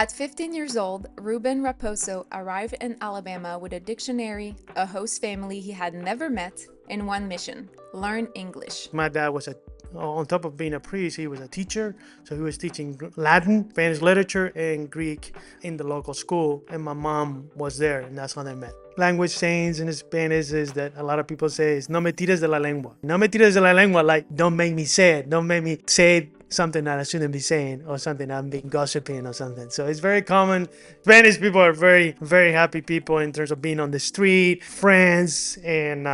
At 15 years old, Ruben Raposo arrived in Alabama with a dictionary, a host family he had never met, and one mission: learn English. My dad was on top of being a priest, he was a teacher. So he was teaching Latin, Spanish literature, and Greek in the local school. And my mom was there, and that's how they met. Language sayings in Spanish is that a lot of people say is no me tires de la lengua. No me tires de la lengua, like don't make me say it. Don't make me say something that I shouldn't be saying, or something I'm being gossiping or something. So it's very common. Spanish people are very, very happy people in terms of being on the street, friends, and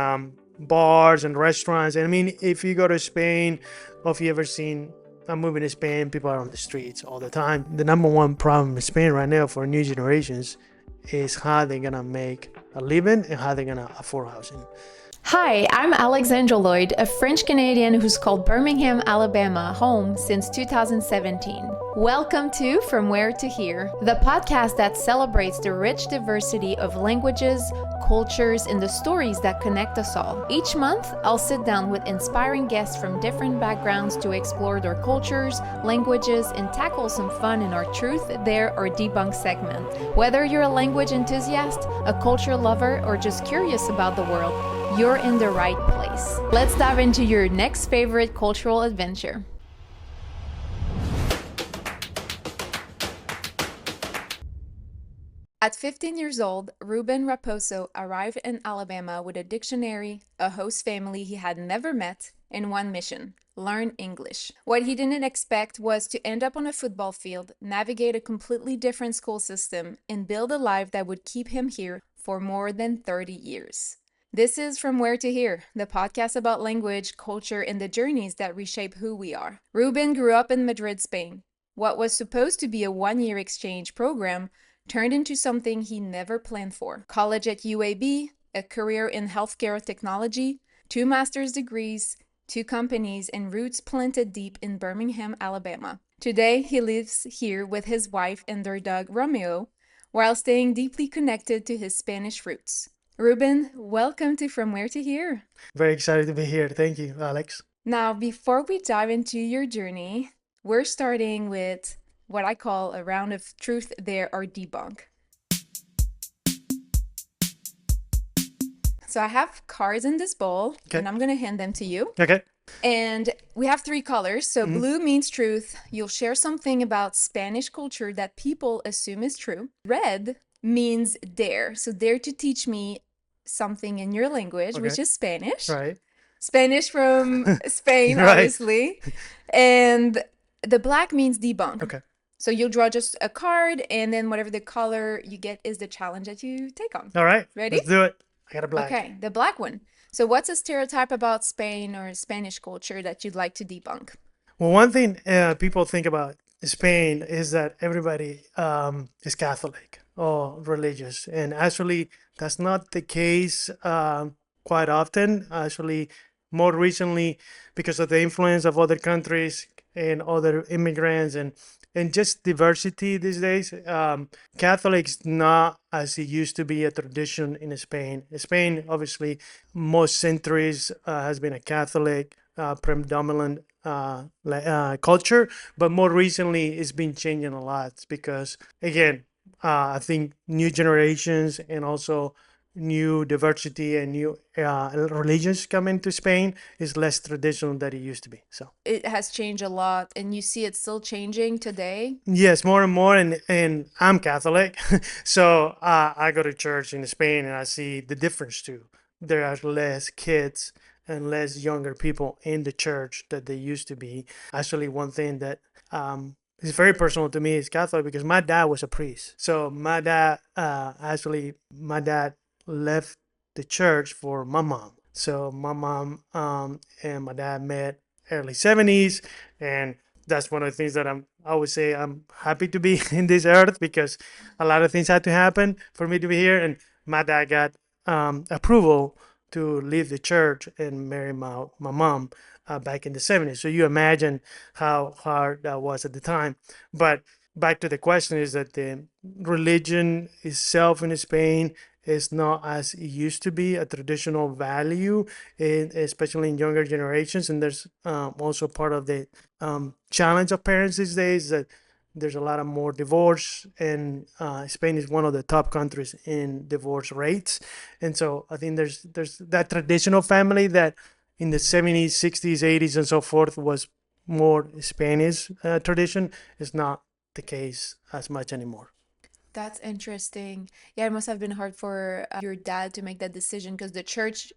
bars and restaurants. And I mean, if you go to Spain, or if you ever seen a movie in Spain, people are on the streets all the time. The number one problem in Spain right now for new generations is how they're gonna make a living and how they're gonna afford housing. Hi, I'm Alexandra Lloyd, a French Canadian who's called Birmingham, Alabama home since 2017. Welcome to From Where to Here, the podcast that celebrates the rich diversity of languages, cultures, and the stories that connect us all. Each month, I'll sit down with inspiring guests from different backgrounds to explore their cultures, languages, and tackle some fun in our Truth, Dare, or Debunk segment. Whether you're a language enthusiast, a culture lover, or just curious about the world, you're in the right place. Let's dive into your next favorite cultural adventure. At 15 years old, Ruben Raposo arrived in Alabama with a dictionary, a host family he had never met, and one mission: learn English. What he didn't expect was to end up on a football field, navigate a completely different school system, and build a life that would keep him here for more than 30 years. This is From Where to Here, the podcast about language, culture, and the journeys that reshape who we are. Ruben grew up in Madrid, Spain. What was supposed to be a one-year exchange program turned into something he never planned for. College at UAB, a career in healthcare technology, 2 master's degrees, 2 companies, and roots planted deep in Birmingham, Alabama. Today, he lives here with his wife and their dog Romeo, while staying deeply connected to his Spanish roots. Ruben, welcome to From Where to Here. Very excited to be here. Thank you, Alex. Now, before we dive into your journey, we're starting with what I call a round of Truth, Dare, or Debunk. So I have cards in this bowl, and I'm going to hand them to you. Okay. And we have 3 colors. So blue means truth. You'll share something about Spanish culture that people assume is true. Red means dare. So dare to teach me something in your language, which is Spanish. Right. Spanish from Spain, Right. obviously. And the black means debunk. Okay. So you'll draw just a card, and then whatever the color you get is the challenge that you take on. All right. Ready? Let's do it. I got a black. Okay, the black one. So what's a stereotype about Spain or Spanish culture that you'd like to debunk? Well, one thing people think about Spain is that everybody is Catholic or religious. And actually, that's not the case quite often. Actually, more recently, because of the influence of other countries and other immigrants and just diversity these days, Catholics not as it used to be a tradition in Spain. Spain, obviously, most centuries has been a Catholic predominant culture, but more recently it's been changing a lot because, again, I think new generations and also new diversity and new religions come into Spain is less traditional than it used to be. So it has changed a lot, and you see it still changing today. Yes, more and more, and I'm Catholic, so I go to church in Spain and I see the difference too. There are less kids and less younger people in the church that they used to be. Actually, one thing that is very personal to me is Catholic because my dad was a priest. So my dad left the church for my mom. So my mom and my dad met early 70s, and that's one of the things that I would say I'm happy to be in this earth because a lot of things had to happen for me to be here. And my dad got approval to leave the church and marry my mom back in the 70s. So you imagine how hard that was at the time. But back to the question is that the religion itself in Spain is not as it used to be a traditional value, especially in younger generations. And there's also part of the challenge of parents these days that there's a lot of more divorce, and Spain is one of the top countries in divorce rates. And so I think there's that traditional family that in the 70s, 60s, 80s, and so forth was more Spanish tradition is not the case as much anymore. That's interesting. Yeah, it must have been hard for your dad to make that decision because the church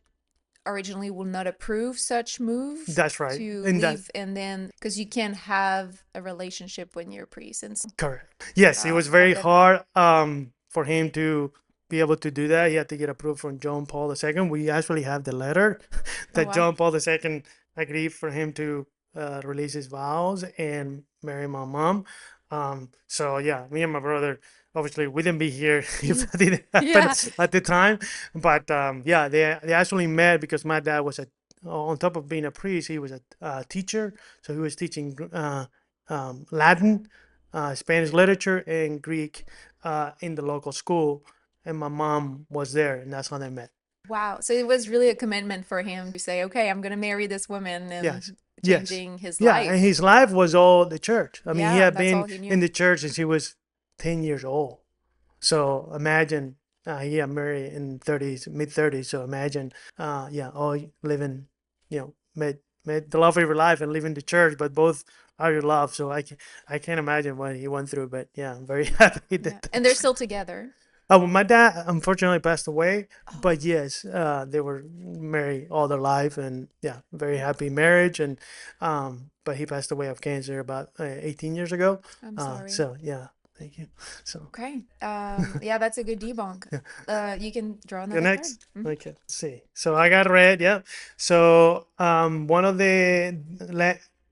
originally will not approve such move That's right. to And that leave and then because you can't have a relationship when you're a priest and correct. Yes, it was very that hard for him to be able to do that. He had to get approved from John Paul II. We actually have the letter oh that wow. John Paul II agreed for him to release his vows and marry my mom. So yeah, me and my brother, obviously we didn't be here if that didn't happen Yeah. at the time. But yeah, they actually met because my dad was on top of being a priest, he was a teacher. So he was teaching Latin, Spanish literature, and Greek in the local school. And my mom was there, and that's how they met. Wow. So it was really a commitment for him to say, okay, I'm gonna marry this woman Yes. and Yes. changing his Yeah. And life. his life was all the church. I mean, he Yeah, had that's been all he in knew. the church since he was 10 years old. So imagine he got married in 30s, mid 30s. So imagine, yeah, all living, made the love of your life and living the church, but both are your love. So I can't imagine what he went through. But yeah, I'm very happy Yeah. that. And they're still together. Oh, well, my dad unfortunately passed away, Oh, but yes, they were married all their life, and yeah, very happy marriage. And but he passed away of cancer about 18 years ago. I'm sorry. So yeah, thank you. So Okay. Yeah, that's a good debunk. yeah, You can draw the another card. next. Okay, let's see. So I got red. Yeah. So one of the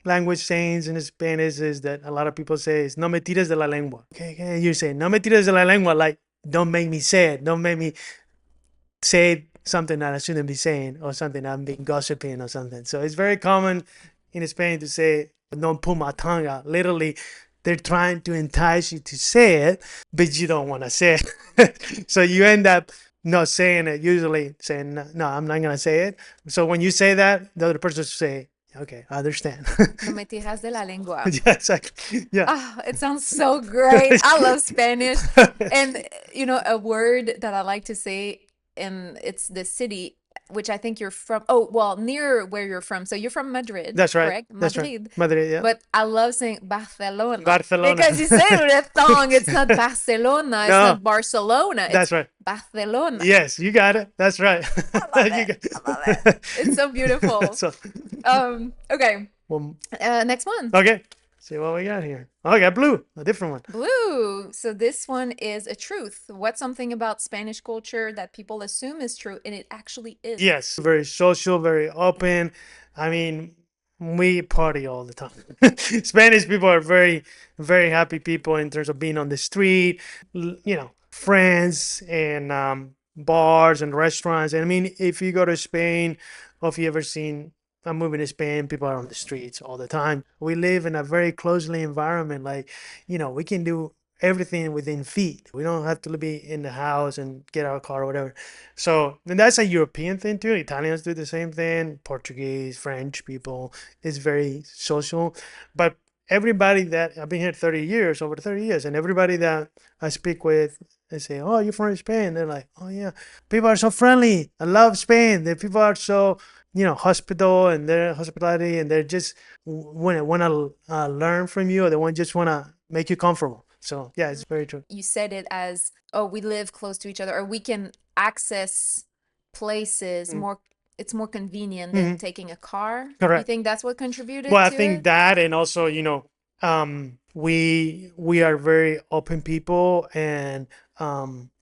language sayings in Spanish is that a lot of people say is "no me tires de la lengua." Okay, okay, you say "no me tires de la lengua," like don't make me say it. Don't make me say something that I shouldn't be saying, or something I'm being gossiping or something. So it's very common in Spain to say "don't pull my tongue out." Literally, they're trying to entice you to say it, but you don't want to say it. So you end up not saying it. Usually saying no, no, I'm not gonna say it. So when you say that, the other person say, "Okay, I understand." No me tiras de la lengua. Yeah, exactly. Yeah. Ah, it sounds so great. I love Spanish. And a word that I like to say, and it's the city, which I think you're from. Oh, well, near where you're from. So you're from Madrid, That's right. correct? That's right. Madrid. Madrid, yeah. But I love saying Barcelona Barcelona. because you say it with a tongue. It's not Barcelona. It's No, not Barcelona. It's that's right. Barcelona. Yes, you got it. That's right. I love You it. got I love it. It's so beautiful. So, Okay. well, Next one. okay. See what we got here. Oh, I got blue, a different one. Blue. So this one is a truth. What's something about Spanish culture that people assume is true and it actually is? Yes, very social, very open. I mean, we party all the time. Spanish people are very, very happy people in terms of being on the street, friends and bars and restaurants. And I mean, if you go to Spain, or if you ever seen a movie in Spain, people are on the streets all the time. We live in a very closely environment. Like, we can do everything within feet. We don't have to be in the house and get our car or whatever. So, and that's a European thing too. Italians do the same thing. Portuguese, French people is very social. But everybody that I've been here 30 years, over 30 years, and everybody that I speak with, they say, "Oh, you're from Spain." They're like, "Oh yeah, people are so friendly. I love Spain. The people are so hospital, and their hospitality, and they're just want to learn from you, or they just want to make you comfortable." So yeah, it's very true. You said it as, oh, we live close to each other, or we can access places Mm. more. It's more convenient than Mhm. taking a car. You Correct. think that's what Well, contributed I to think it? that, and also, we are very open people, and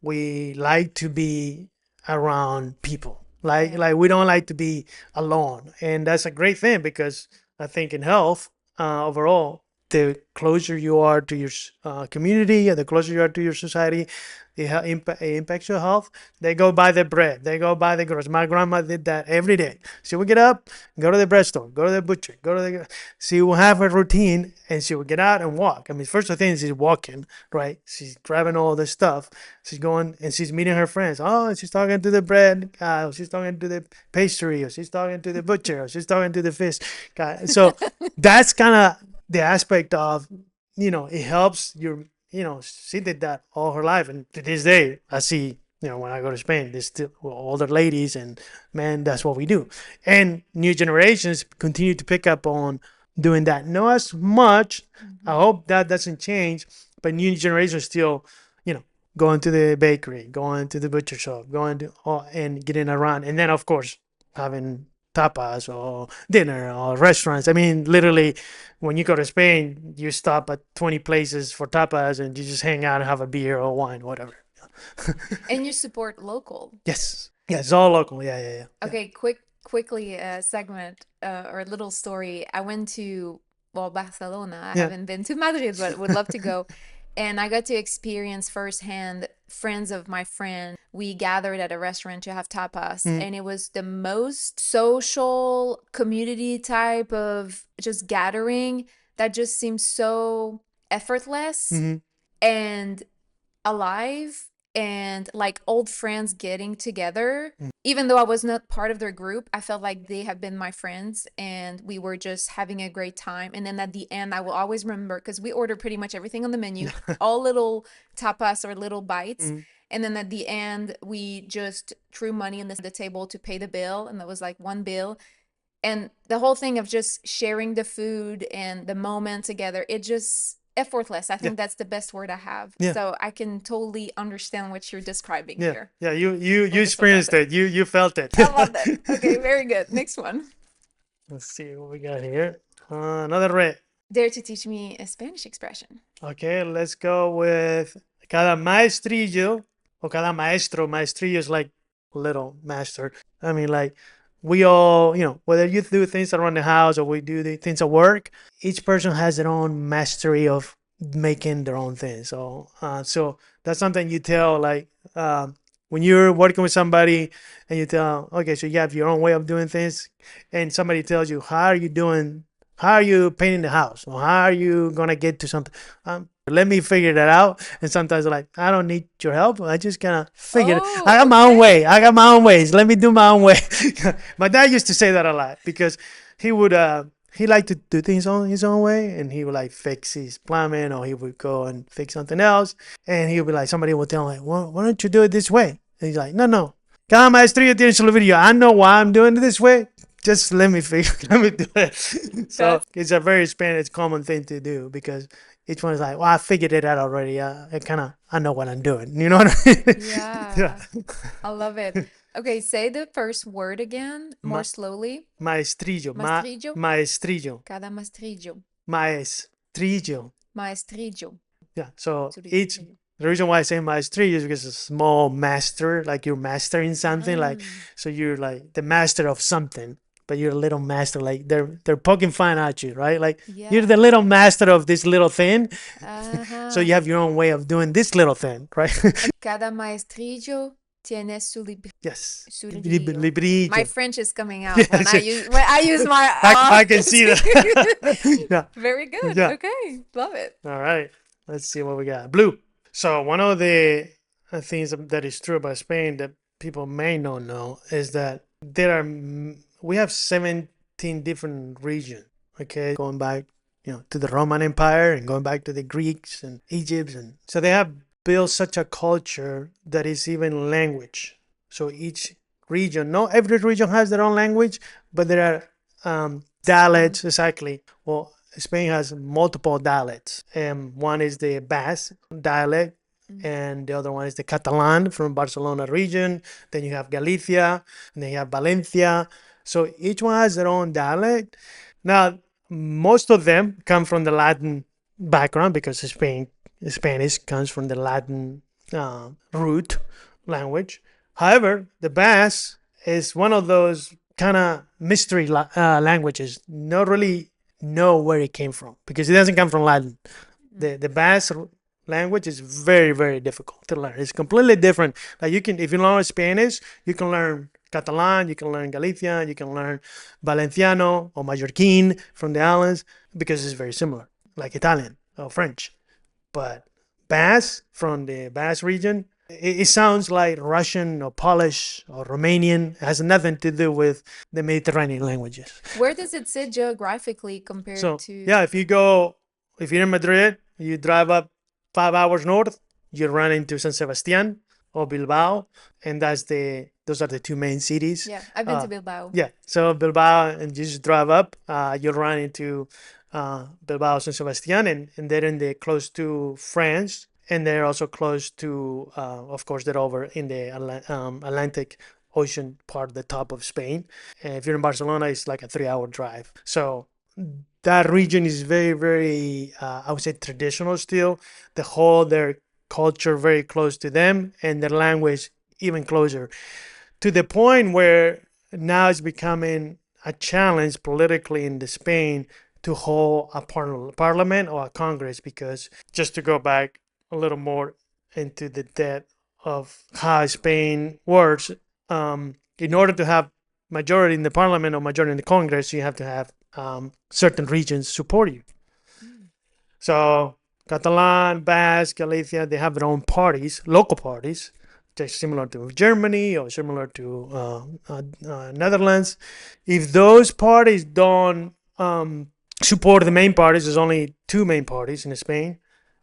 we like to be around people. Like Yeah. like we don't like to be alone, and that's a great thing because I think in health, overall, the closer you are to your community, and the closer you are to your society, it impacts your health. They go buy the bread, they go buy the groceries. My grandma did that every day. She would get up, go to the bread store, go to the butcher, go to the. She will have a routine, and she would get out and walk. I mean, first thing is she's walking, right? She's grabbing all the stuff. She's going and she's meeting her friends. Oh, she's talking to the bread guy, or she's talking to the pastry, or she's talking to the butcher, or she's talking to the fish guy. So that's kind of the aspect of it helps your, she did that all her life. And to this day, I see, when I go to Spain, there's still older ladies, and man, that's what we do. And new generations continue to pick up on doing that. Not as much. I hope that doesn't change, but new generations still, going to the bakery, going to the butcher shop, going to, and getting around. And then, of course, having tapas or dinner or restaurants. I mean, literally, when you go to Spain, you stop at 20 places for tapas and you just hang out and have a beer or wine, whatever. And you support local. Yes. Yeah, it's all local. Yeah. Okay, quickly segment or a little story. I went to, well, Barcelona. I Yeah. haven't been to Madrid, but would love to go. And I got to experience firsthand friends of my friend. We gathered at a restaurant to have tapas, and it was the most social community type of just gathering that just seemed so effortless and alive, and like old friends getting together. Even though I was not part of their group, I felt like they have been my friends and we were just having a great time. And then at the end, I will always remember, because we ordered pretty much everything on the menu, all little tapas or little bites. And then at the end, we just threw money on the table to pay the bill. And that was like one bill. And the whole thing of just sharing the food and the moment together, it just effortless. I think that's the best word I have. Yeah. So I can totally understand what you're describing Yeah. here. Yeah. You Wonderful experienced topic. it. You felt it. I love that. Okay, very good. Next one. Let's see what we got here. Another red. Dare to teach me a Spanish expression. Okay, let's go with cada maestrillo o cada maestro. Maestrillo is like little master. I mean, like we all, whether you do things around the house or we do the things at work, each person has their own mastery of making their own things. So that's something you tell, like when you're working with somebody and you tell, okay, so you have your own way of doing things, and somebody tells you, how are you painting the house, or how are you gonna get to something? Let me figure that out. And sometimes I'm like, I don't need your help. I just gonna figure it. I got my own way. I got my own ways. Let me do my own way. My dad used to say that a lot because he would he liked to do things on his own way, and he would like fix his plumbing, or he would go and fix something else, and he would be like, somebody would tell him like, why don't you do it this way? And he's like, no. Cada maestría tiene su video. I know why I'm doing it this way. Just let me do it. So it's a very Spanish common thing to do, because each one is like, well, I figured it out already. I know what I'm doing. You know what I mean? Yeah. I love it. Okay, say the first word again, more slowly. Maestrillo. Maestrillo. Maestrillo. Cada maestrillo. Maestrillo. Maestrillo. Yeah. So the reason why I say maestrillo is because it's a small master, like you're mastering something, like, so you're like the master of something, but you're a little master, like they're poking fun at you, right? Like you're the little master of this little thing. So you have your own way of doing this little thing, right? Cada maestrillo tiene su Yes. su Librillo. My French is coming out when I use my. I can see that. Yeah. Very good. Yeah. Okay, love it. All right. Let's see what we got. Blue. So one of the things that is true about Spain that people may not know is that we have 17 different regions. Okay, going back, to the Roman Empire and going back to the Greeks and Egypt, and so they have built such a culture that is even language. So each region, not every region has their own language, but there are dialects. Exactly. Well, Spain has multiple dialects, and one is the Basque dialect, and the other one is the Catalan from Barcelona region. Then you have Galicia, and then you have Valencia. So each one has their own dialect. Now, most of them come from the Latin background, because Spanish comes from the Latin root language. However, the Basque is one of those kind of mystery languages. Not really know where it came from, because it doesn't come from Latin. The Basque language is very, very difficult to learn. It's completely different. Like if you learn Spanish, you can learn Catalan, you can learn Galician, you can learn Valenciano or Mallorquin from the islands, because it's very similar, like Italian or French. But Basque from the Basque region, it sounds like Russian or Polish or Romanian. It has nothing to do with the Mediterranean languages. Where does it sit geographically compared So, to? yeah, if you're in Madrid, You drive up 5 hours north, you run into San Sebastian or Bilbao, and those are the two main cities. Yeah, I've been to Bilbao. Yeah, so Bilbao, and you just drive up, you run into Bilbao, San Sebastian, and they're in the close to France, and they're also close to, of course, they're over in the Atlantic Ocean part, the top of Spain. And if you're in Barcelona, it's like a 3 hour drive. So that region is very, very, I would say, traditional still. They hold their culture very close to them, and their language even closer, to the point where now it's becoming a challenge politically in the Spain to hold a parliament or a congress, because just to go back a little more into the depth of how Spain works, in order to have majority in the parliament or majority in the congress, you have to have certain regions support you. So Catalan, Basque, Galicia, they have their own parties, local parties, just similar to Germany or similar to Netherlands. If those parties don't support the main parties, there's only two main parties in Spain.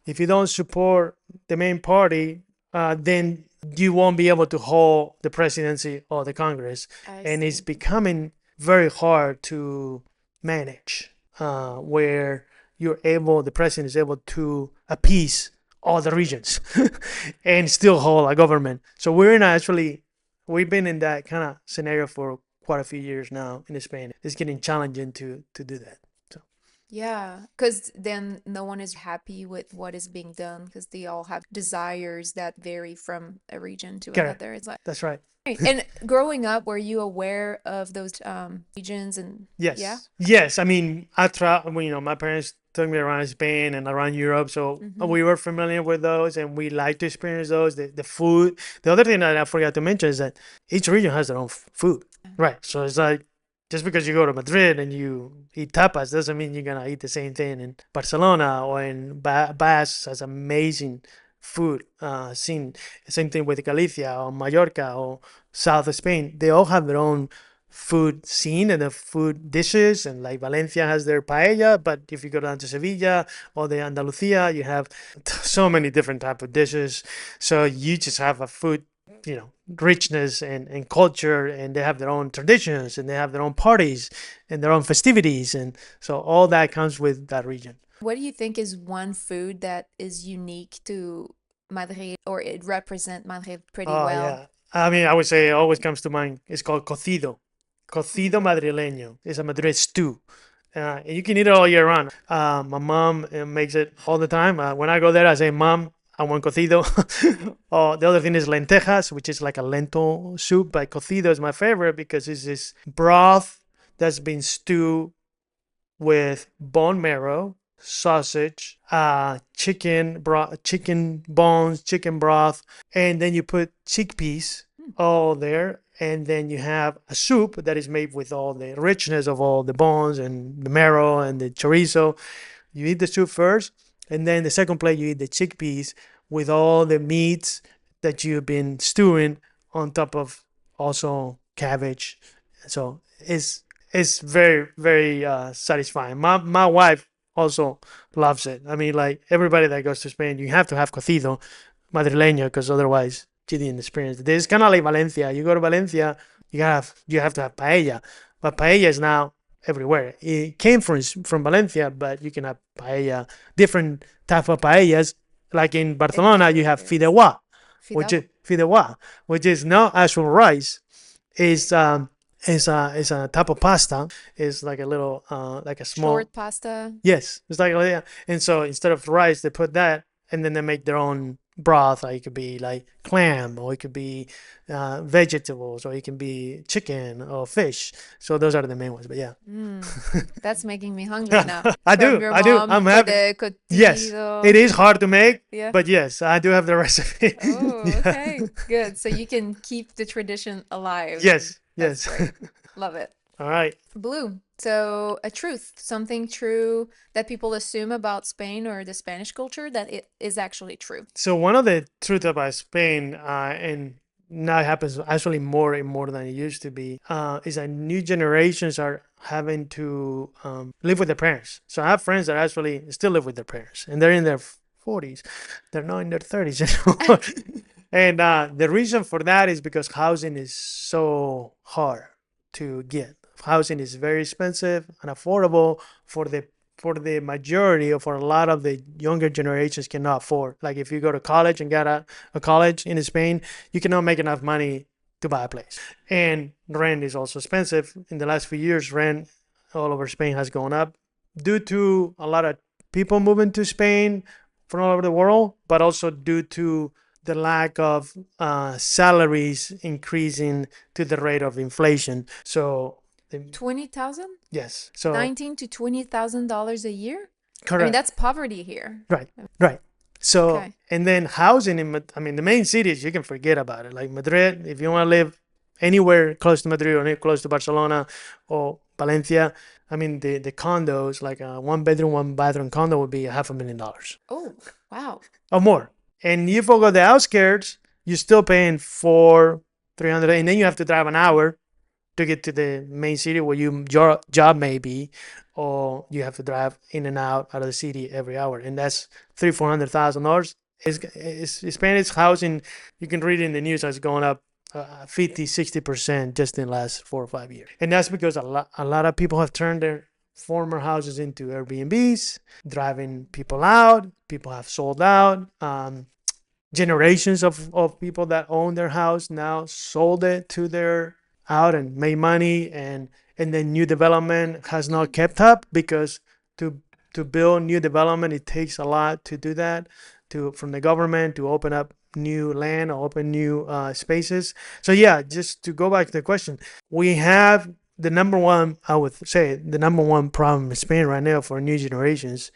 If you don't support the main party, then you won't be able to hold the presidency or the Congress. And it's becoming very hard to manage, where the president is able to appease all the regions and still hold a government. So we've been in that kind of scenario for quite a few years now in Spain. It's getting challenging to do that. So Yeah, because then no one is happy with what is being done because they all have desires that vary from a region to correct. another. It's like, That's right. and growing up, were you aware of those regions and Yes. yeah? Yes. I mean, my parents took me around Spain and around Europe, so we were familiar with those, and we like to experience those. The food. The other thing that I forgot to mention is that each region has their own food, right? So it's like, just because you go to Madrid and you eat tapas doesn't mean you're gonna eat the same thing in Barcelona or in Basque has amazing food scene. Same thing with Galicia or Mallorca or south of Spain. They all have their own food scene and the food dishes, and like Valencia has their paella, but if you go down to Sevilla or the Andalusia, you have so many different type of dishes. So you just have a food, richness and culture, and they have their own traditions, and they have their own parties and their own festivities, and so all that comes with that region. What do you think is one food that is unique to Madrid or it represent Madrid pretty Oh well? yeah, I mean, I would say it always comes to mind. It's called cocido. Cocido madrileño. It's a Madrid stew. And you can eat it all year round. My mom makes it all the time. When I go there, I say, "Mom, I want cocido." Oh, the other thing is lentejas, which is like a lentil soup. But cocido is my favorite because it's this broth that's been stewed with bone marrow, sausage, chicken bones, chicken broth, and then you put chickpeas all there, and then you have a soup that is made with all the richness of all the bones and the marrow and the chorizo. You eat the soup first, and then the second plate you eat the chickpeas with all the meats that you've been stewing on top of also cabbage. So it's very, very satisfying. My wife also loves it. I mean, like everybody that goes to Spain, you have to have cocido madrileño, because otherwise you didn't experience it. It's kind of like Valencia. You go to Valencia, you have to have paella, but paella is now everywhere. It came from Valencia, but you can have paella, different type of paellas. Like in Barcelona, you have fideuà, which is not actual rice. It's a type of pasta. It's like a little like a small Short pasta. Yes, it's like yeah. And so instead of rice, they put that, and then they make their own broth. Like it could be like clam, or it could be vegetables, or it can be chicken or fish. So those are the main ones. But yeah, That's making me hungry now. I From do, your I do. mom I'm for happy. the Yes, cocido. it is hard to make, Yeah. but yes, I do have the recipe. Oh, Yeah. okay. Good. So you can keep the tradition alive. Yes, That's yes. great. Love it. All right. Blue. So a truth, something true that people assume about Spain or the Spanish culture that it is actually true. So one of the truth about Spain, and now it happens actually more and more than it used to be, is that new generations are having to live with their parents. So I have friends that actually still live with their parents, and they're in their 40s. They're not in their 30s anymore. And the reason for that is because housing is so hard to get. Housing is very expensive and affordable for the majority or for a lot of the younger generations cannot afford. Like if you go to college and get a college in Spain, you cannot make enough money to buy a place. And rent is also expensive. In the last few years, rent all over Spain has gone up due to a lot of people moving to Spain from all over the world, but also due to the lack of salaries increasing to the rate of inflation. So 20,000? yes, so 19 to $20,000 a year? I mean, correct, that's poverty here. right, right. So Okay. and then housing I mean, the main cities you can forget about it. Like Madrid, if you want to live anywhere close to Madrid or close to Barcelona or Valencia, I mean the condos, like a one bedroom, one bathroom condo would be $500,000 Oh, wow. or more. And you forgo the outskirts, you're still paying for 300, and then you have to drive an hour to get to the main city where your job may be, or you have to drive in and out of the city every hour, and that's $300,000-$400,000. Spanish housing, you can read in the news, has gone up 50-60% just in the last 4 or 5 years, and that's because a lot of people have turned their former houses into Airbnbs, driving people out. People have sold out. Generations of people that own their house now sold it to their out and made money, and then new development has not kept up because to build new development it takes a lot to do that, to from the government to open up new land or open new spaces. So yeah, just to go back to the question, we have the number one, I would say the number one problem in Spain right now for new generations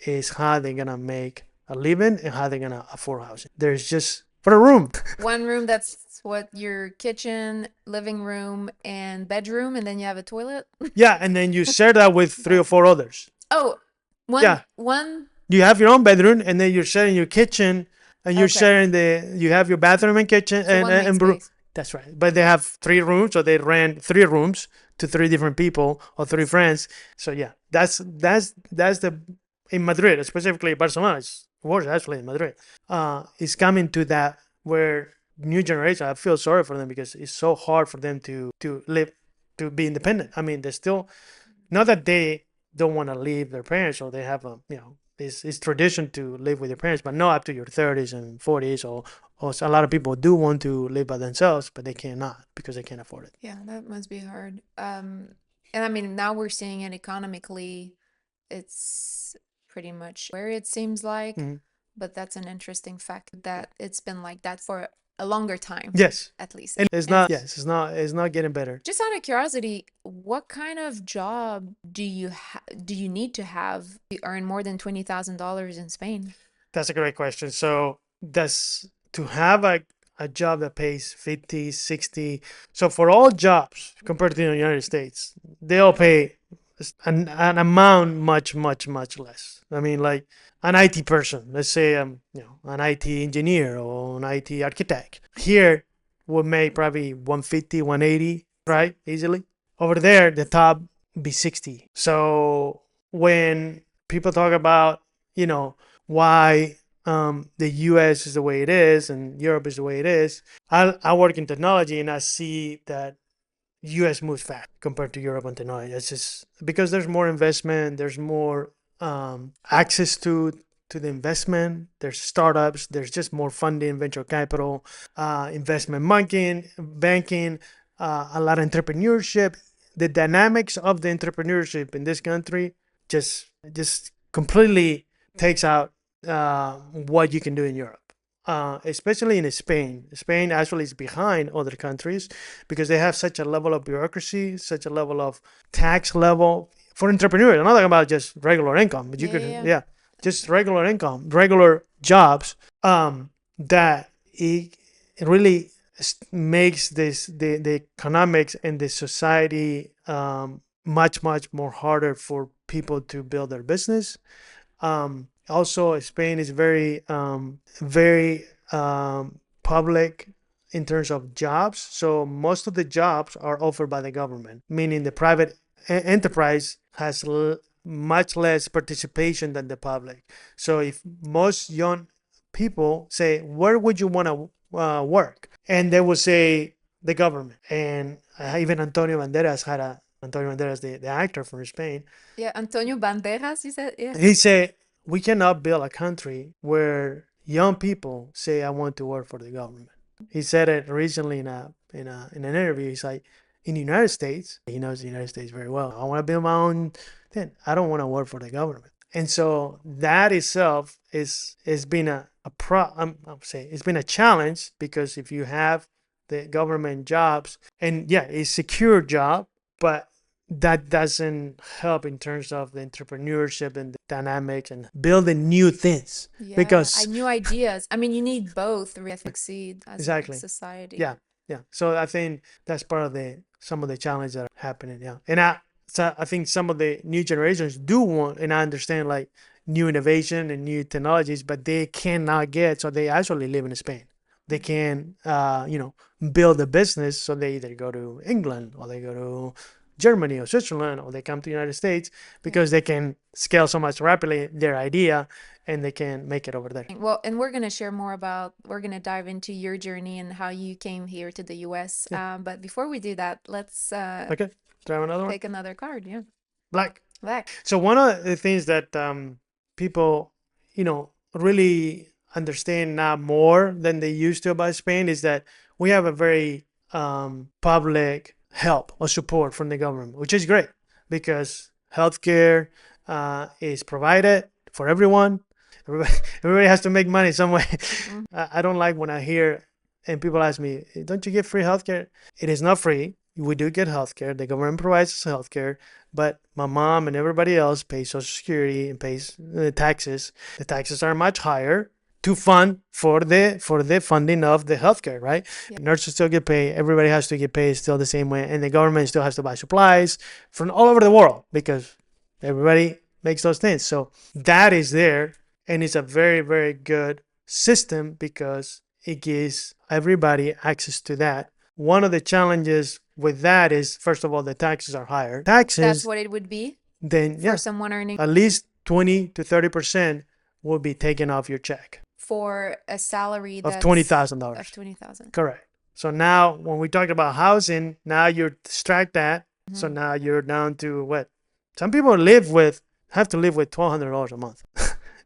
is how they're gonna make a living and how they're gonna afford housing. There's just for a room. One room that's what your kitchen, living room, and bedroom, and then you have a toilet. Yeah, and then you share that with three or four others. Oh, Yeah, one. you have your own bedroom, and then you're sharing your kitchen, and you're Okay. sharing you have your bathroom and kitchen So one main and space. that's right. But they have 3 rooms, so they rent 3 rooms to 3 different people or 3 friends. So yeah, that's the in Madrid, specifically Barcelona. It's worse actually in Madrid. It's coming to that where new generation. I feel sorry for them because it's so hard for them to live, to be independent. I mean, they're still not that they don't want to leave their parents or they have a it's tradition to live with your parents, but not up to your 30s and 40s, or a lot of people do want to live by themselves, but they cannot because they can't afford it. Yeah, that must be hard. And I mean, now we're seeing it economically, it's pretty much where it seems like, Mhm. but that's an interesting fact that it's been like that for a longer time, Yes, at least. and it's And not. Yes, it's not getting better. just out of curiosity, what kind of job do you need to have to earn more than $20,000 in Spain? That's a great question. So that's to have a job that pays 50, 60. So for all jobs compared to the United States, they all pay an amount much less. I mean, like an IT person, let's say an IT engineer or an IT architect here would make probably 150, 180, right? Easily. Over there, the top be 60. So when people talk about, you know, why the US is the way it is and Europe is the way it is, I work in technology and I see that US moves fast compared to Europe on technology. It's just because there's more investment, there's more access to the investment. There's startups. There's just more funding, venture capital, investment banking, a lot of entrepreneurship. The dynamics of the entrepreneurship in this country just completely takes out what you can do in Europe. Especially in Spain. Spain actually is behind other countries because they have such a level of bureaucracy, such a level of tax level for entrepreneurs. I'm not talking about just regular income, but you could, yeah, just regular income, regular jobs. That it really makes the economics and the society much more harder for people to build their business. Also, Spain is very public in terms of jobs. So most of the jobs are offered by the government, meaning the private enterprise has much less participation than the public. So if most young people say, where would you want to work? And they will say the government. And even Antonio Banderas had Antonio Banderas, the actor from Spain. Yeah, Antonio Banderas, you said? Yeah. He said, we cannot build a country where young people say, I want to work for the government. He said it recently in an interview. He's like, in the United States, he knows the United States very well. I want to build my own thing. I don't want to work for the government. And so that itself is been I'll say it's been a challenge, because if you have the government jobs, and yeah, it's a secure job, but that doesn't help in terms of the entrepreneurship and the dynamics and building new things. Yeah, Because new ideas. I mean, you need both to really succeed as exactly. a society. Yeah, yeah. So I think that's part of some of the challenges that are happening. Yeah, and I think some of the new generations do want, and I understand, like, new innovation and new technologies, but they cannot get. So they actually live in Spain. They can, build a business. So they either go to England, or they go to Germany or Switzerland, or they come to the United States, because they can scale so much rapidly their idea, and they can make it over there. Well, and we're going to share more we're going to dive into your journey and how you came here to the US. Yeah. But before we do that, let's Okay, try another one. take another card. Yeah. Black. Black. So one of the things that people, really understand now more than they used to about Spain is that we have a very public help or support from the government, which is great, because healthcare is provided for everyone. Everybody has to make money some way. I don't like when I hear and people ask me, don't you get free healthcare? It is not free. We do get healthcare. The government provides us healthcare, but my mom and everybody else pays Social Security and pays taxes. The taxes are much higher to fund for the funding of the healthcare, right? Yeah. Nurses still get paid. Everybody has to get paid still the same way, and the government still has to buy supplies from all over the world, because everybody makes those things. So that is there, and it's a very, very good system, because it gives everybody access to that. One of the challenges with that is, first of all, the taxes are higher. That's what it would be. Then for someone earning at least 20 to 30% will be taken off your check for a salary of $20,000. Of $20,000. Correct. So now, when we talk about housing, now you extract that. So now you're down to what? Some people have to live with $1,200 a month.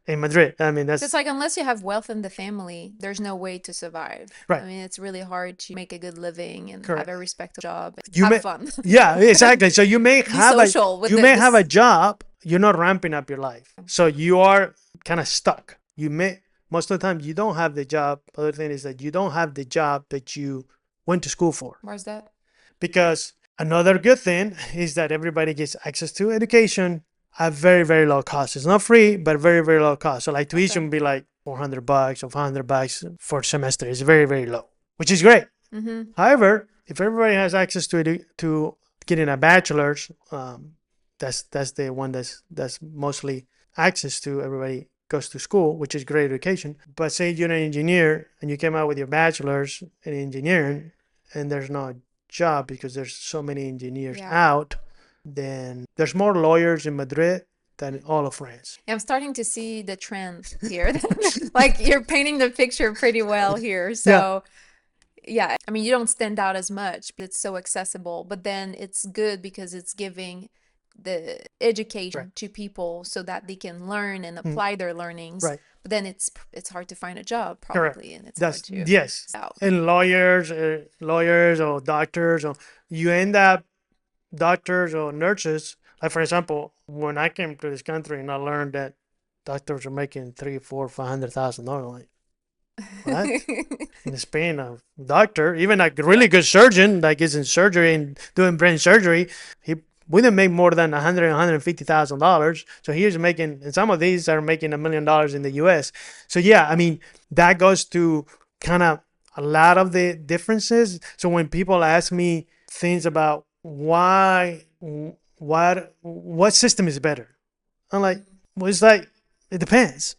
In Madrid. I mean, that's... It's like, unless you have wealth in the family, there's no way to survive. Right. I mean, it's really hard to make a good living and Correct. have a respectable job. Have fun. Yeah, exactly. So you may have have a job. You're not ramping up your life. So you are kind of stuck. Most of the time, you don't have the job. Other thing is that you don't have the job that you went to school for. Why's that? Because another good thing is that everybody gets access to education at very, very low cost. It's not free, but very, very low cost. So like tuition would be like $400 or $500 for a semester. It's very, very low, which is great. However, if everybody has access to getting a bachelor's, that's the one that's mostly access to. Everybody goes to school, which is great education. But say you're an engineer and you came out with your bachelor's in engineering, and there's no job because there's so many engineers out. Then there's more lawyers in Madrid than all of France. I'm starting to see the trend here. Like, you're painting the picture pretty well here. So yeah, I mean, you don't stand out as much, but it's so accessible. But then it's good because it's giving the education to people so that they can learn and apply their learnings. Right. But then it's hard to find a job, probably. And it's hard to... Yes. And lawyers or doctors, or you end up doctors or nurses. Like, for example, when I came to this country and I learned that doctors are making $300,000, $400,000, like, what? In Spain, a doctor, even a really good surgeon, like is in surgery and doing brain surgery, he wouldn't make more than $150,000. So he's making, and some of these are making $1 million in the U.S. So yeah, I mean, that goes to kind of a lot of the differences. So when people ask me things about what system is better, I'm like, well, it's like, it depends.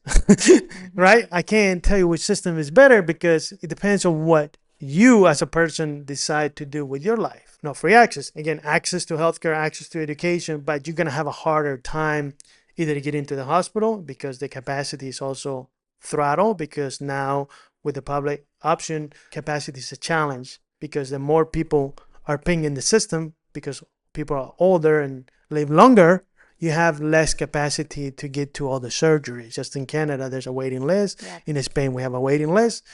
Right? I can't tell you which system is better because it depends on what you as a person decide to do with your life. No, free access. Again, access to healthcare, access to education, but you're going to have a harder time either to get into the hospital because the capacity is also throttled, because now with the public option, capacity is a challenge because the more people are paying in the system because people are older and live longer, you have less capacity to get to all the surgeries. Just in Canada, there's a waiting list. Yeah. In Spain, we have a waiting list.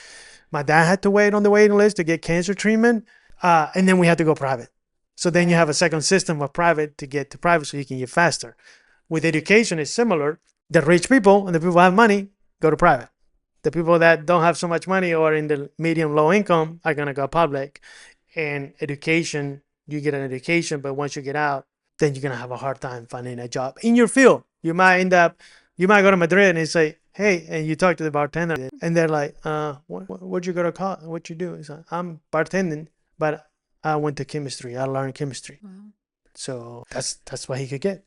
My dad had to wait on the waiting list to get cancer treatment, and then we had to go private. So then you have a second system of private to get to private so you can get faster. With education, it's similar. The rich people and the people who have money go to private. The people that don't have so much money or in the medium low income are going to go public. And education, you get an education, but once you get out, then you're going to have a hard time finding a job in your field. You might go to Madrid and say, hey, and you talk to the bartender and they're like, what you go to call? What you do? He's like, I'm bartending, but I went to chemistry. I learned chemistry. Wow. So that's what he could get.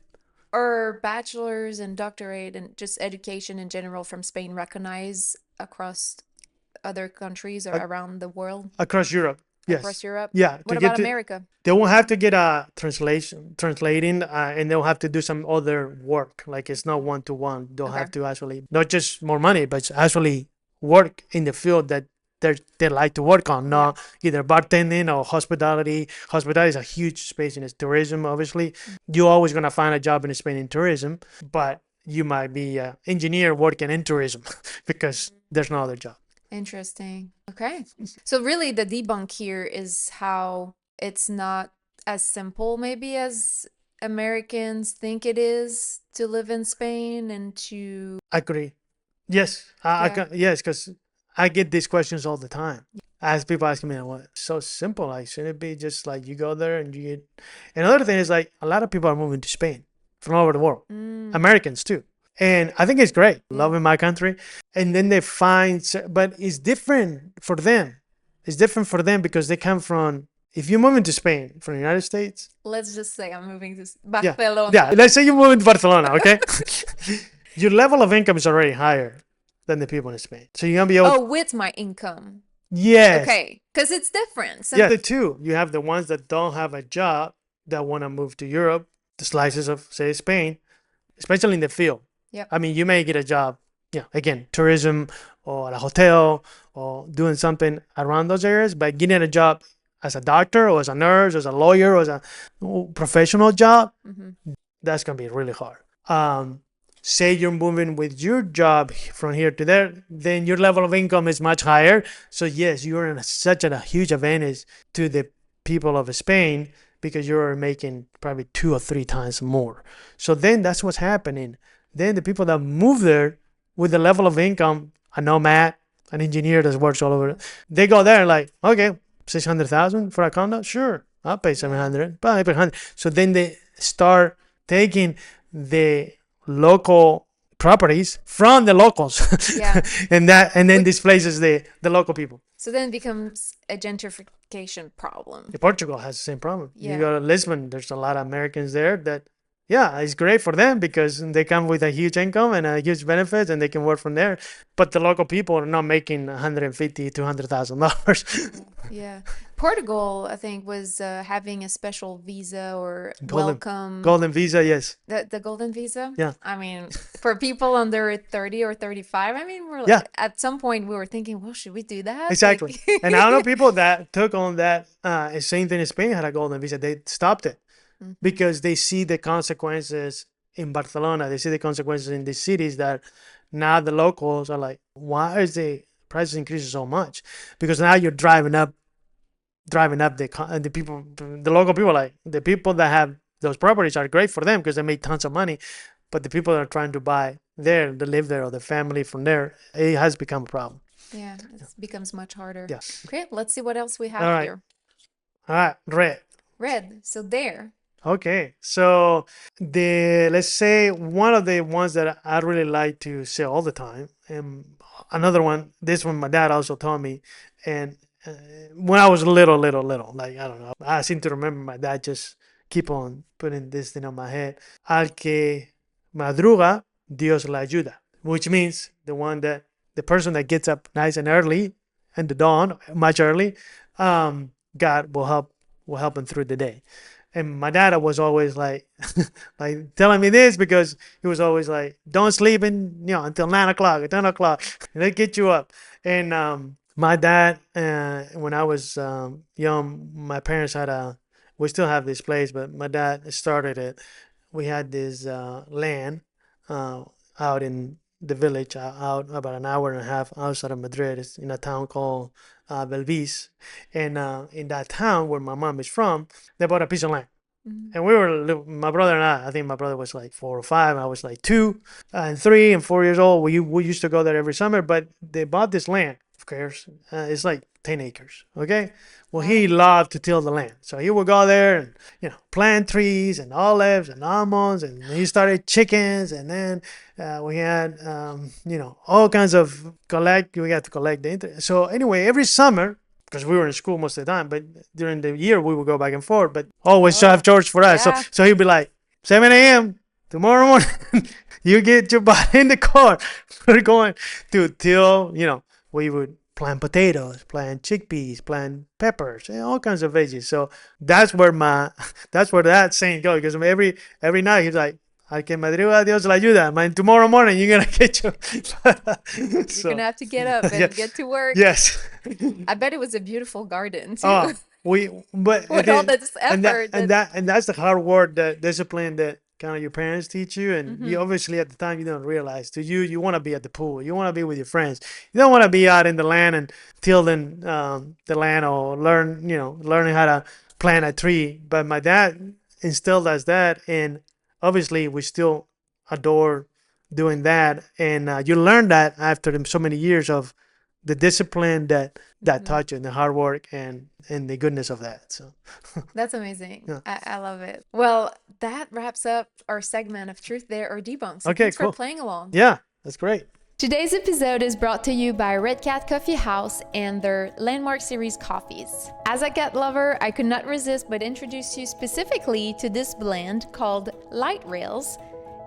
Or bachelor's and doctorate and just education in general from Spain recognized across other countries or around the world? Across Europe. Yes. Across Europe? Yeah. What about America? They won't have to get a translating, and they'll have to do some other work. Like it's not one to one. They'll have to actually not just more money, but actually work in the field that they like to work on. Not either bartending or hospitality. Hospitality is a huge space in tourism. Obviously, you're always gonna find a job in Spain in tourism, but you might be an engineer working in tourism because there's no other job. Interesting. Okay. So really the debunk here is how it's not as simple maybe as Americans think it is to live in Spain and to Agree. Yes. Yes, because I get these questions all the time. As people asking me, what so simple? Like, shouldn't it be just like you go there and you get. Another thing is like a lot of people are moving to Spain from all over the world. Americans too. And I think it's great, loving my country. And then they find, but it's different for them. It's different for them because they come from, if you move into Spain from the United States. Let's just say I'm moving to Barcelona. Yeah, let's say you move into Barcelona, okay? Your level of income is already higher than the people in Spain. So you're going to be able Oh, with my income. Yes. Okay, because it's different. Yeah, the two. You have the ones that don't have a job that want to move to Europe, the slices of, say, Spain, especially in the field. Yep. I mean, you may get a job, again, tourism or a hotel or doing something around those areas, but getting a job as a doctor or as a nurse or as a lawyer or as a professional job, that's going to be really hard. Say you're moving with your job from here to there, then your level of income is much higher. So yes, you're in such a huge advantage to the people of Spain because you're making probably 2 or 3 times more. So then that's what's happening. Then the people that move there with the level of income, a nomad, an engineer that works all over, they go there like, okay, 600,000 for a condo? Sure, I'll pay 700, but I pay 100. So then they start taking the local properties from the locals. and then displaces the local people. So then it becomes a gentrification problem. Portugal has the same problem. You go to Lisbon, there's a lot of Americans there that it's great for them because they come with a huge income and a huge benefits and they can work from there. But the local people are not making $150,000, $200,000. Yeah. Portugal, I think, was having a special visa or welcome. Golden visa, yes. The golden visa? Yeah. I mean, for people under 30 or 35, I mean, we're like, at some point we were thinking, well, should we do that? Exactly. And I know people that took on that, same thing in Spain had a golden visa. They stopped it. Because they see the consequences in Barcelona. They see the consequences in these cities that now the locals are like, why is the prices increasing so much? Because now you're driving up the people, the local people, like the people that have those properties are great for them because they make tons of money. But the people that are trying to buy there, they live there or the family from there, it has become a problem. Yeah, it becomes much harder. Yeah. Okay, let's see what else we have here. All right, Red. So there. Okay, so let's say one of the ones that I really like to say all the time, and another one, this one my dad also told me, and when I was little, like I don't know, I seem to remember my dad just keep on putting this thing on my head. Al que madruga, Dios la ayuda, which means the person that gets up nice and early, in the dawn, much early, God will help him through the day. And my dad was always like, like telling me this because he was always like, "Don't sleep until 9 o'clock or 10 o'clock. They get you up." And my dad, when I was young, my parents had a. We still have this place, but my dad started it. We had this land uh, out in the village, out about an hour and a half outside of Madrid. It's in a town called Belvis, and in that town where my mom is from, they bought a piece of land. Mhm. And we were, my brother and I think my brother was like 4 or 5, I was like 2 and 3 and 4 years old. We used to go there every summer, but they bought this land, of course. It's like 10 acres, okay? Well, he Wow. loved to till the land. So he would go there and, plant trees and olives and almonds, and he started chickens, and then we had, all kinds of we had to collect the interest. So anyway, every summer, because we were in school most of the time, but during the year we would go back and forth, but always have Oh, church for us. So yeah. so he'd be like, 7 a.m. tomorrow morning, you get your butt in the car. We're going to till, we would plant potatoes, plant chickpeas, plant peppers, and all kinds of veggies. So that's where that's where that saying goes. Because every night he's like, "Al que Madrid a Dios la ayuda." Man, tomorrow morning you're gonna get your. You're gonna So, have to get up yeah, and get to work. yes. I bet it was a beautiful garden too, Oh, but with all again, this effort. and that's the hard work, the discipline that kind of your parents teach you, and you Mhm. obviously at the time you don't realize. To you, you want to be at the pool, you want to be with your friends, you don't want to be out in the land and tilling the land or learning how to plant a tree. But my dad instilled us that, and obviously we still adore doing that, and you learn that after so many years of the discipline that Mhm. touch and the hard work and the goodness of that. So That's amazing. yeah. I love it. Well, that wraps up our segment of Truth Dare or Debunk. So Okay, thanks for cool. playing along. Yeah, that's great. Today's episode is brought to you by Red Cat Coffee House and their Landmark Series coffees. As a cat lover, I could not resist but introduce you specifically to this blend called Light Rails.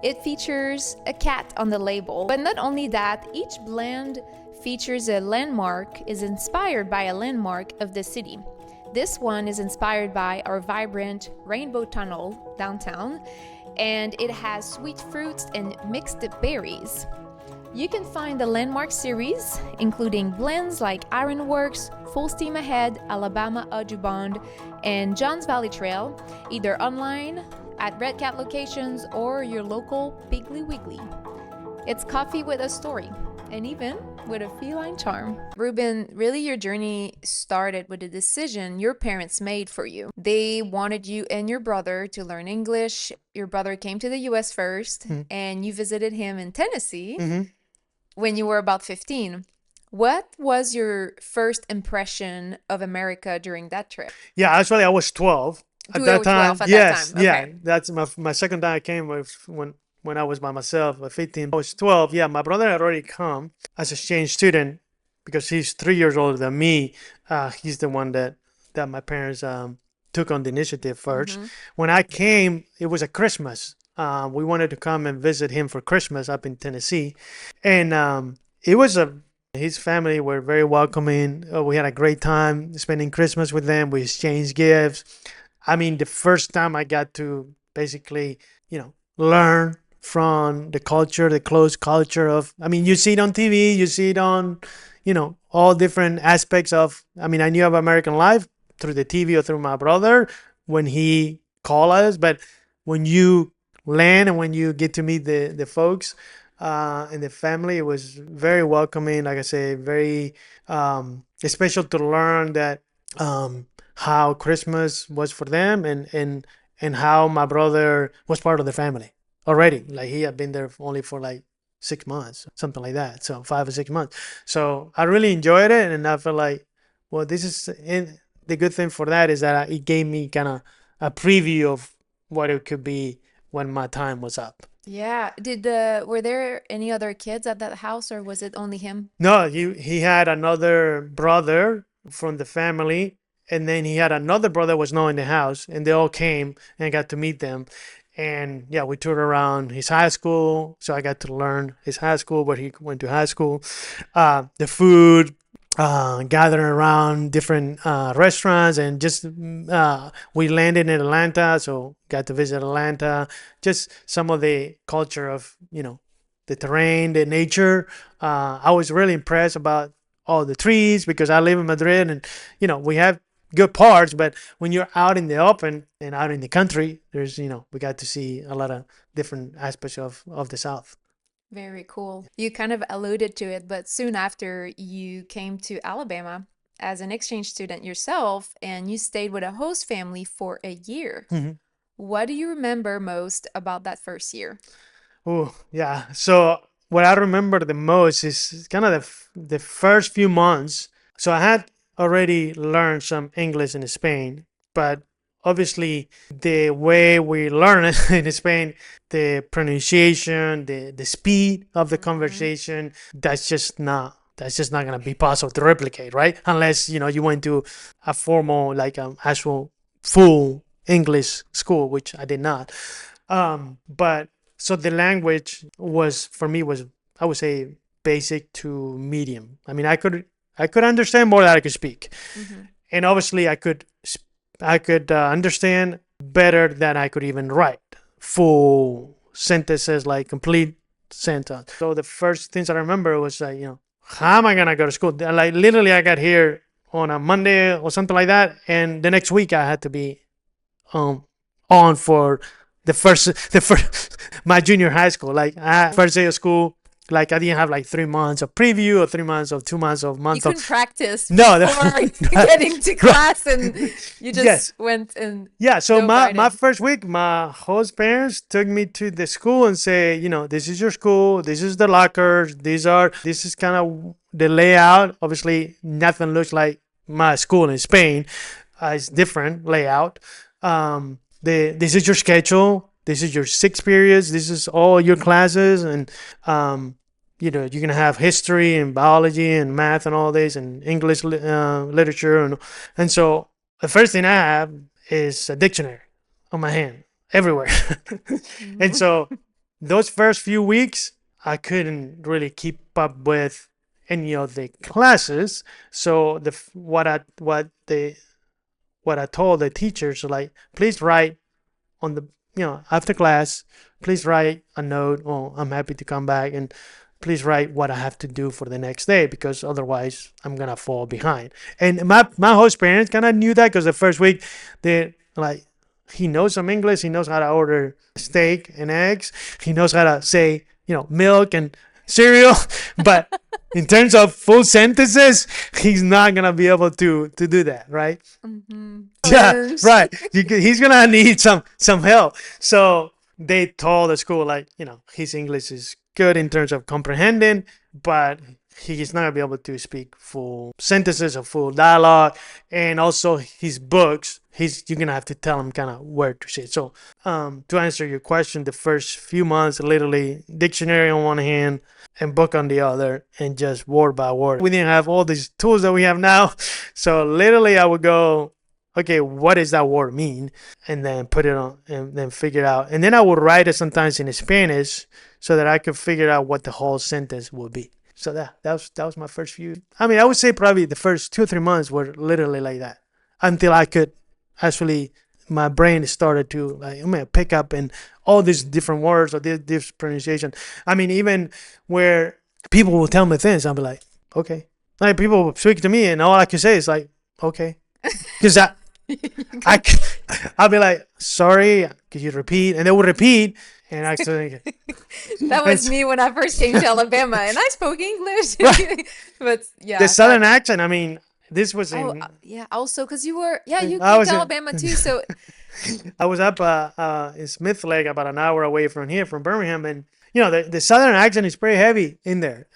It features a cat on the label, but not only that, each blend features a landmark, is inspired by a landmark of the city. This one is inspired by our vibrant Rainbow Tunnel downtown, and it has sweet fruits and mixed berries. You can find the Landmark series, including blends like Ironworks, Full Steam Ahead, Alabama Audubon, and Johns Valley Trail, either online, at Red Cat locations, or your local Piggly Wiggly. It's coffee with a story, and even with a feline charm. Ruben, really your journey started with a decision your parents made for you. They wanted you and your brother to learn English. Your brother came to the US first, Mhm. and you visited him in Tennessee Mhm. when you were about 15. What was your first impression of America during that trip? Yeah, actually, I was 12 at You that were time. 12 at that Yes, time. yeah, Okay. that's my second time I came was when I was by myself at 15. I was 12. Yeah, my brother had already come as a exchange student because he's 3 years older than me. He's the one that my parents took on the initiative first. Mm-hmm. When I came, it was a Christmas. We wanted to come and visit him for Christmas up in Tennessee, and it was a his family were very welcoming. We had a great time spending Christmas with them. We exchanged gifts. I mean, the first time I got to basically, learn from the culture, the close culture of, I mean, you see it on TV, you see it on, all different aspects of, I mean, I knew of American life through the TV or through my brother when he called us, but when you land and when you get to meet the folks, and the family, it was very welcoming. Like I say, very special to learn that how Christmas was for them, and how my brother was part of the family already. Like he had been there only for like 6 months, something like that. So 5 or 6 months. So I really enjoyed it, and I felt like, well, this is the good thing for that is that it gave me kind of a preview of what it could be when my time was up. Yeah. Were there any other kids at that house, or was it only him? No, he had another brother from the family, and then he had another brother that was not in the house, and they all came and got to meet them. And yeah, we toured around his high school, so I got to learn his high school, where he went to high school, the food. gathering around different restaurants, and just we landed in Atlanta, so got to visit Atlanta. Just some of the culture of the terrain, the nature. I was really impressed about all the trees because I live in Madrid, and we have good parts, but when you're out in the open and out in the country, there's we got to see a lot of different aspects of the South. Very cool. You kind of alluded to it, but soon after you came to Alabama as an exchange student yourself, and you stayed with a host family for a year. Mhm. What do you remember most about that first year? Oh, yeah. So what I remember the most is kind of the first few months. So I had already learned some English in Spain, but obviously the way we learn it in Spain, the pronunciation, the speed of the Hmm. conversation, that's just not gonna be possible to replicate, right? Unless you went to a formal, like actual full English school, which I did not. But so the language was for me was, I would say, basic to medium. I mean, I could understand more than I could speak, Hmm. and obviously I could understand better than I could even write full sentences, like complete sentence. So the first things I remember was like, how am I gonna go to school? Like literally, I got here on a Monday or something like that, and the next week I had to be um on for the first my junior high school. Like first day of school, like I didn't have like 3 months of preview or 3 months of 2 months of You month of couldn't practice no. before getting to Right. class, and you just Yes. went and Yeah, so dove my, right my in. first week, my host parents took me to the school and say, this is your school, this is the lockers, this is kind of the layout. Obviously, nothing looks like my school in Spain. It's different layout. This is your schedule. This is your 6 periods. This is all your classes, and um, you're gonna have history and biology and math and all this and English literature, and so the first thing I have is a dictionary on my hand everywhere. And Mhm. so those first few weeks, I couldn't really keep up with any of the classes. So what I told the teachers, like, please write on the after class, please write a note. Oh, I'm happy to come back, and please write what I have to do for the next day, because otherwise I'm gonna fall behind. And my host parents kind of knew that, because the first week they like, he knows some English, he knows how to order steak and eggs, he knows how to say milk and cereal, but in terms of full sentences, he's not gonna be able to do that, right? Mhm. Yeah, Challenge. right. He's gonna need some help. So they told the school, like, his English is good in terms of comprehending, but he's not gonna be able to speak full sentences or full dialogue. And also his books, you're gonna have to tell him kind of where to sit. So to answer your question, the first few months, literally dictionary on one hand and book on the other, and just word by word. We didn't have all these tools that we have now. So literally I would go, okay, what does that word mean? And then put it on and then figure it out. And then I would write it sometimes in Spanish so that I could figure out what the whole sentence would be. So that was my first few. I mean, I would say probably the first 2 or 3 months were literally like that, until I could actually, my brain started to, like, I'm gonna pick up in all these different words or this pronunciation. I mean, even where people will tell me things, I'll be like, okay. Like, people will speak to me, and all I can say is like, okay, because You I, can- I'll be like, sorry, could you repeat? And they would repeat, and I said, That was it's me when I first came to Alabama, and I spoke English. right. But The yeah, southern accent. I mean, this was oh, in. yeah, also because yeah, you I came to was in. Alabama too, so I was up in Smith Lake, about an hour away from here, from Birmingham, and the southern accent is pretty heavy in there.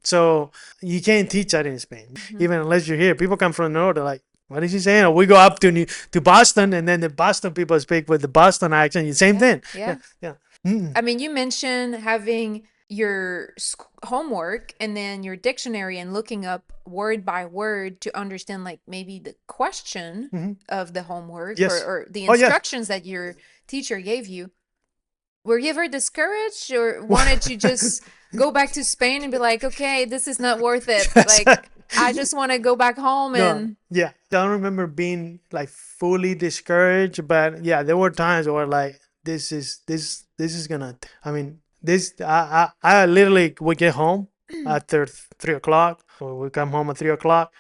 So you can't teach that in Spain, mhm. even unless you're here. People come from the north, they're like, "What is he saying?" Or we go up to Boston, and then the Boston people speak with the Boston accent. Same Yeah, thing. Yeah, yeah. yeah. Mm. I mean, you mentioned having your homework and then your dictionary and looking up word by word to understand, like, maybe the question Hmm. of the homework, Yes. or the Oh, yes. instructions that your teacher gave you. Were you ever discouraged or wanted to just go back to Spain and be like, okay, this is not worth it? Yes. Like, I just want to go back home No, and yeah, don't remember being like fully discouraged, but yeah, there were times where like this is gonna. I mean, this I literally would get home after 3 o'clock, or we come home at 3 o'clock.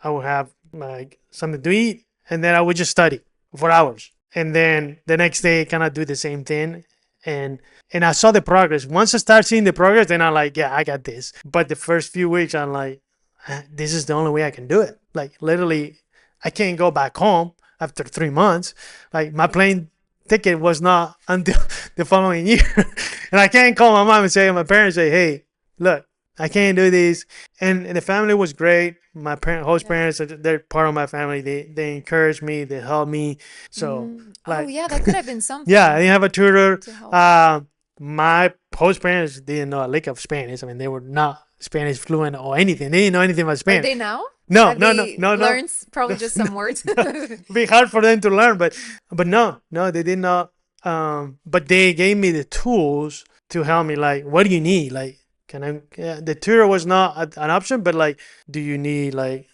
I would have like something to eat, and then I would just study for hours, and then the next day kind of do the same thing, and I saw the progress. Once I start seeing the progress, then I'm like, yeah, I got this. But the first few weeks, I'm like, this is the only way I can do it. Like literally, I can't go back home after 3 months. Like my plane ticket was not until the following year, and I can't call my mom and say, my parents say, hey, look, I can't do this. And the family was great. My host yeah. parents, they're part of my family. They encouraged me, they helped me. So Oh like, yeah, that could have been yeah, I something didn't have a tutor. to help. Uh, my host parents didn't know a lick of Spanish. I mean, they were not Spanish fluent or anything. They didn't know anything about Are Spanish. they now? No, Have no, no, they no, no. learned probably just some words? It'd be hard for them to learn, but no, no, they did not. But they gave me the tools to help me. Like, what do you need? Like, can I? The tutor was not an option, but like, do you need like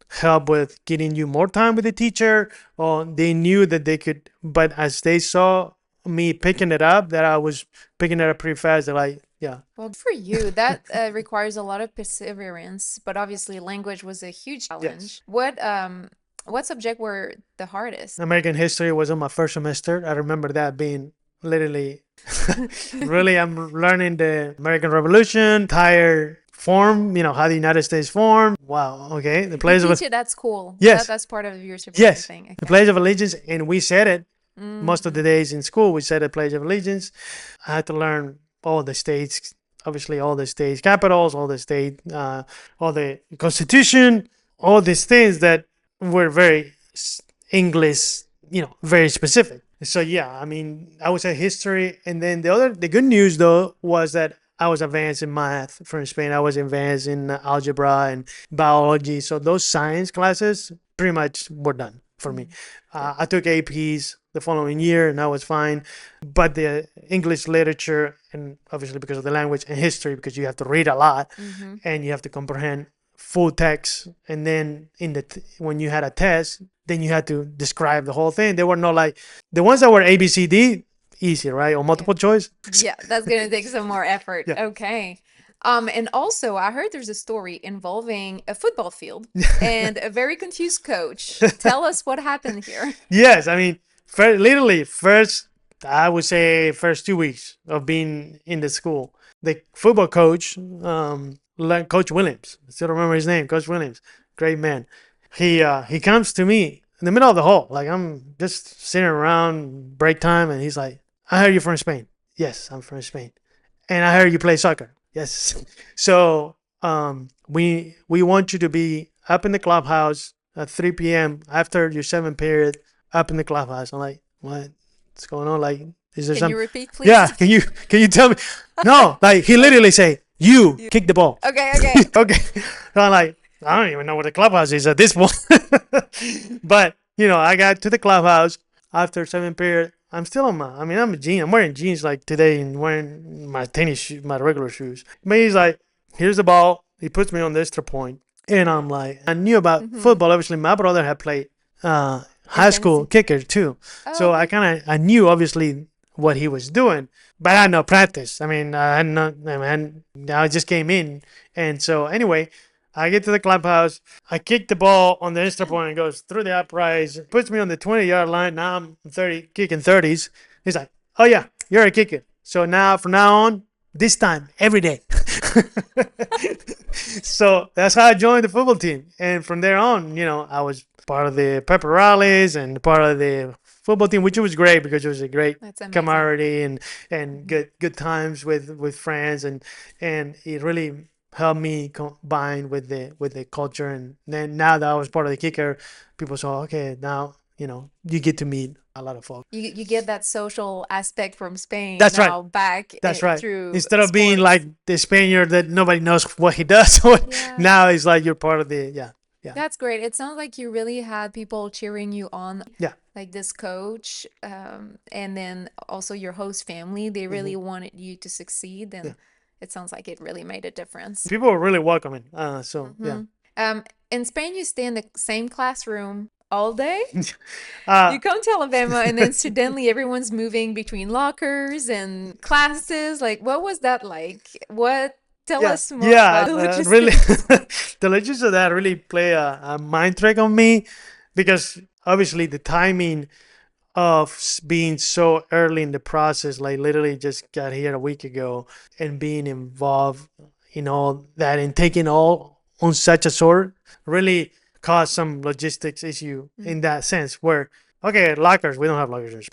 help with getting you more time with the teacher? Or they knew that they could, but as they saw me picking it up, that I was picking it up pretty fast. They're like, yeah, Well, for you, that requires a lot of perseverance, but obviously language was a huge yes. challenge. What subject were the hardest? American history was on my first semester. I remember that being literally really, I'm learning the American Revolution, entire form, how the United States formed. Wow, okay. The You Pledge of teach it at school. yes, That's part of your supervisor yes, thing. the Okay. Pledge of Allegiance, and we said it most of the Mhm. days in school. We said the Pledge of Allegiance. I had to learn all the states, obviously all the states capitals, all the Constitution, all these things that were very English, very specific. So yeah, I mean, I would say history, and then the good news though was that I was advanced in math from Spain. I was advanced in algebra and biology. So those science classes pretty much were done for me. Good. I took APs the following year, and I was fine. But the English literature, and obviously because of the language, and history, because you have to read a lot Mm-hmm. and you have to comprehend full text, and then when you had a test, then you had to describe the whole thing. They were not like the ones that were ABCD, easy, right, or Yeah. multiple choice. Yeah, that's gonna take some more effort. Yeah. Okay. And also I heard there's a story involving a football field and a very confused coach. Tell us what happened here. Yes, I mean, literally first, I would say first 2 weeks of being in the school, the football coach, Coach Williams, I still remember his name, Coach Williams, great man. He comes to me in the middle of the hall, like I'm just sitting around break time, and he's like, "I heard you're from Spain." Yes, I'm from Spain, and I heard you play soccer. Yes, so we want you to be up in the clubhouse at 3 p.m. after your seventh period, up in the clubhouse. I'm like, what's going on? Like, is there Can you some? repeat, Yeah, please? can you tell me? No, like he literally say, you kick the ball. Okay, okay. Okay, so I'm like, I don't even know where the clubhouse is at this point. But I got to the clubhouse after seventh period. I'm still on my. I mean, I'm a jean. I'm wearing jeans like today and wearing my tennis shoes, my regular shoes. But he's like, here's the ball. He puts me on the extra point, and I'm like, I knew about Mm-hmm. football. Obviously, my brother had played high In school fantasy. kicker too, Oh, so okay. I knew obviously what he was doing, but I had no practice. I mean, I had not. I mean, I just came in, and so anyway, I get to the clubhouse. I kick the ball on the extra point and it goes through the uprights, puts me on the 20-yard line. Now I'm 30, kicking 30s. He's like, "Oh yeah, you're a kicker. So now from now on, this time every day." So that's how I joined the football team, and from there on, I was part of the pepper rallies and part of the football team, which was great because it was a great That's amazing. camaraderie and Mhm. good times with friends, and it really helped me combine with the culture. And then now that I was part of the kicker, people saw, okay, now you get to meet a lot of folks. You get that social aspect from Spain That's right. now back That's right. through Instead of being sports. like the Spaniard that nobody knows what he does, Yeah. now it's like you're part of the yeah That's great. It sounds like you really had people cheering you on, yeah. like this coach, and then also your host family. They Hmm. really wanted you to succeed, Yeah. and it sounds like it really made a difference. People were really welcoming. So yeah. In Spain, you stay in the same classroom all day. Uh, You come to Alabama, and then suddenly everyone's moving between lockers and classes. Like, what was that like? What? Tell yeah, us more yeah. about the Really, logistics. the legends of that really play a mind trick on me because obviously the timing of being so early in the process, like literally just got here a week ago, and being involved in all that and taking all on such a sort really caused some logistics issue in that sense where okay, lockers, we don't have lockers.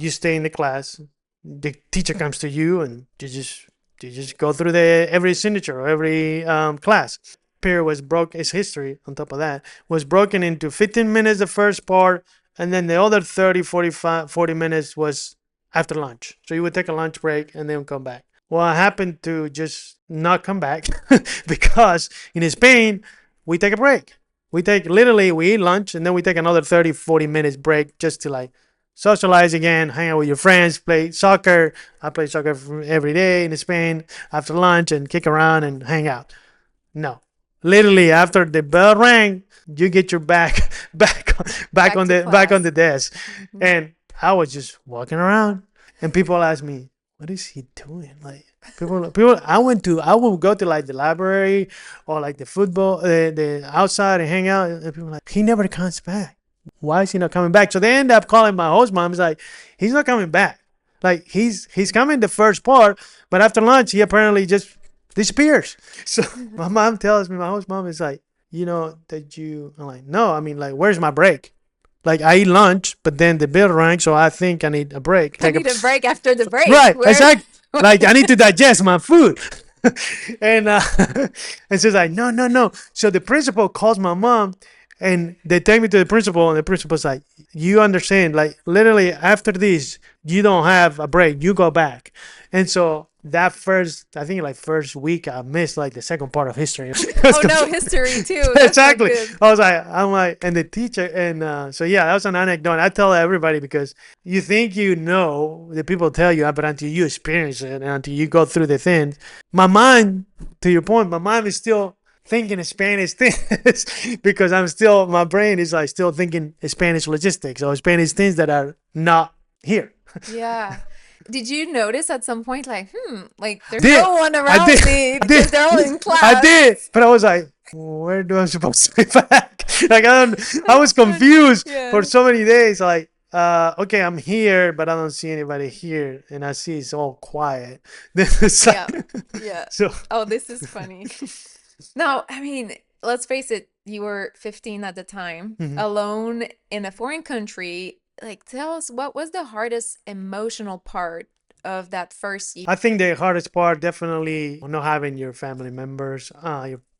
You stay in the class, the teacher comes to you and you just go through the every signature or every class. Period was broke. His history on top of that was broken into 15 minutes the first part, and then the other 30, 45, 40 minutes was after lunch. So you would take a lunch break and then come back. Well, I happened to just not come back because in Spain we take a break. We eat lunch and then we take another 30, 40 minutes break just to like socialize again, hang out with your friends, play soccer. I play soccer every day in Spain after lunch and kick around and hang out. No, literally after the bell rang, you get your back Back to back on class. the desk, Mhm. and I was just walking around, and people ask me, "What is he doing?" Like people. I will go to like the library or like the football, the outside and hang out, and people are like, he never comes back. Why is he not coming back? So they end up calling my host mom. It's like he's not coming back. Like he's coming the first part, but after lunch he apparently just disappears. So my mom tells me, my host mom is like, that you. I'm like, no, I mean, like, where's my break? Like, I eat lunch, but then the bell rang, so I think I need a break. I Take a need a break after the break. right, Where? exactly. Like, I need to digest my food. and and she's like, no, no, no. So the principal calls my mom, and they take me to the principal, and the principal's like, you understand, like literally after this, you don't have a break. You go back, and so that first, I think like first week, I missed like the second part of history. Oh no, history too. That's not Exactly. good. I'm like, and the teacher, and so yeah, that was an anecdote. I tell everybody because you think the people tell you, but until you experience it and until you go through the thing, my mind, to your point, my mind is still thinking Spanish things because my brain is like still thinking Spanish logistics or Spanish things that are not here. Yeah. Did you notice at some point, like, like there's Did no one I around did me I because did they're all in I class? did, but I was like, where do I supposed to be back? Like I was That's funny. confused for Yeah. so many days. Like, okay, I'm here, but I don't see anybody here, and I see it's all quiet. This is Yeah. like, Yeah. so Oh, this is funny. No, I mean, let's face it, you were 15 at the time, mhm. alone in a foreign country. Like, tell us what was the hardest emotional part of that first year? I think the hardest part definitely not having your family members,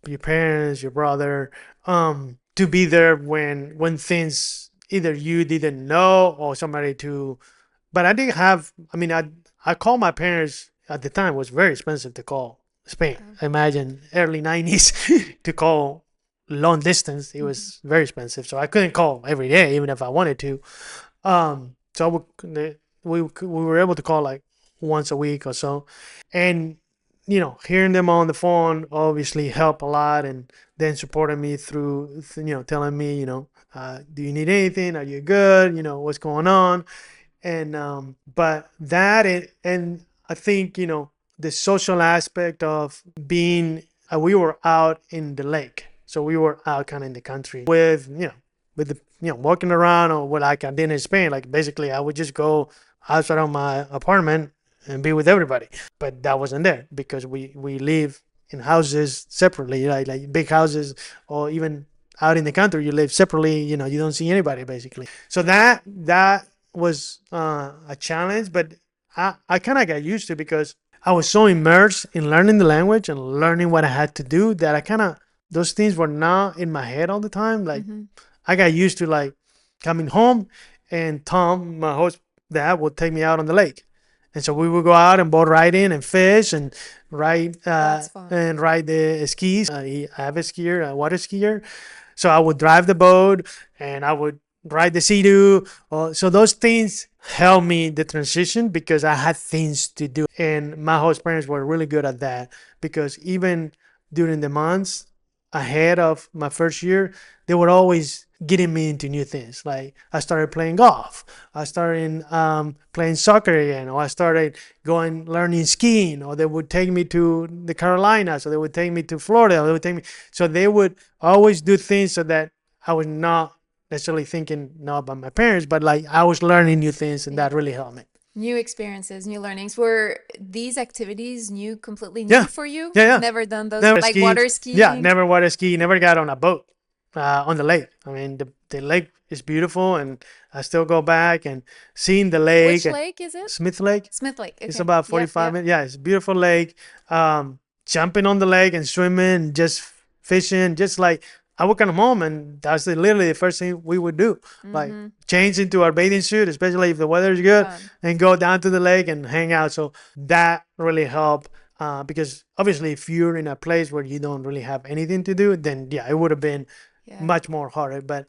your parents, your brother, to be there when things either you didn't know or somebody to. But I didn't have. I mean, I called my parents at the time. It was very expensive to call Spain. Oh. Imagine early 90s to call long distance. It Mhm. was very expensive, so I couldn't call every day even if I wanted to. So we were able to call like once a week or so, and hearing them on the phone obviously helped a lot, and then supporting me through, telling me, do you need anything? Are you good? What's going on? And but that and I think the social aspect of being we were out in the lake, so we were out kind of in the country with the walking around or what like I did in Spain. Like basically, I would just go outside of my apartment and be with everybody, but that wasn't there because we live in houses separately, like big houses, or even out in the country you live separately. You don't see anybody basically. So that was a challenge, but I kind of got used to it because I was so immersed in learning the language and learning what I had to do that I kind of those things were not in my head all the time. Like Mhm. I got used to like coming home and Tom, my host dad, would take me out on the lake. And so we would go out and boat riding and fish and That's fun. ride the skis. I have a skier, a water skier. So I would drive the boat and I would ride the sea-doo. So those things helped me the transition because I had things to do. And my host parents were really good at that because even during the months ahead of my first year, they were always getting me into new things. Like I started playing golf, I started playing soccer again, or I started going learning skiing, or they would take me to the Carolinas, or they would take me to Florida, or they would take me. So they would always do things so that I was not necessarily thinking not about my parents, but like I was learning new things, and Yeah. that really helped me. New experiences, new learnings. Were these activities completely Yeah, new for you? yeah, yeah. Never done those, Never like skied. water Yeah, skiing? never water ski. Never got on a boat on the lake. I mean, the lake is beautiful, and I still go back and seeing the lake. Which lake is it? Smith Lake. Smith Lake. It's Okay. about Yep, 45 yep. minutes. Yeah, it's a beautiful lake. Jumping on the lake and swimming, just fishing, just like I would come home and that's literally the first thing we would do. Like Mm-hmm. change into our bathing suit, especially if the weather is good, Fun. and go down to the lake and hang out. So that really helped. Because obviously, if you're in a place where you don't really have anything to do, then yeah, it would have been Yeah. much more harder. But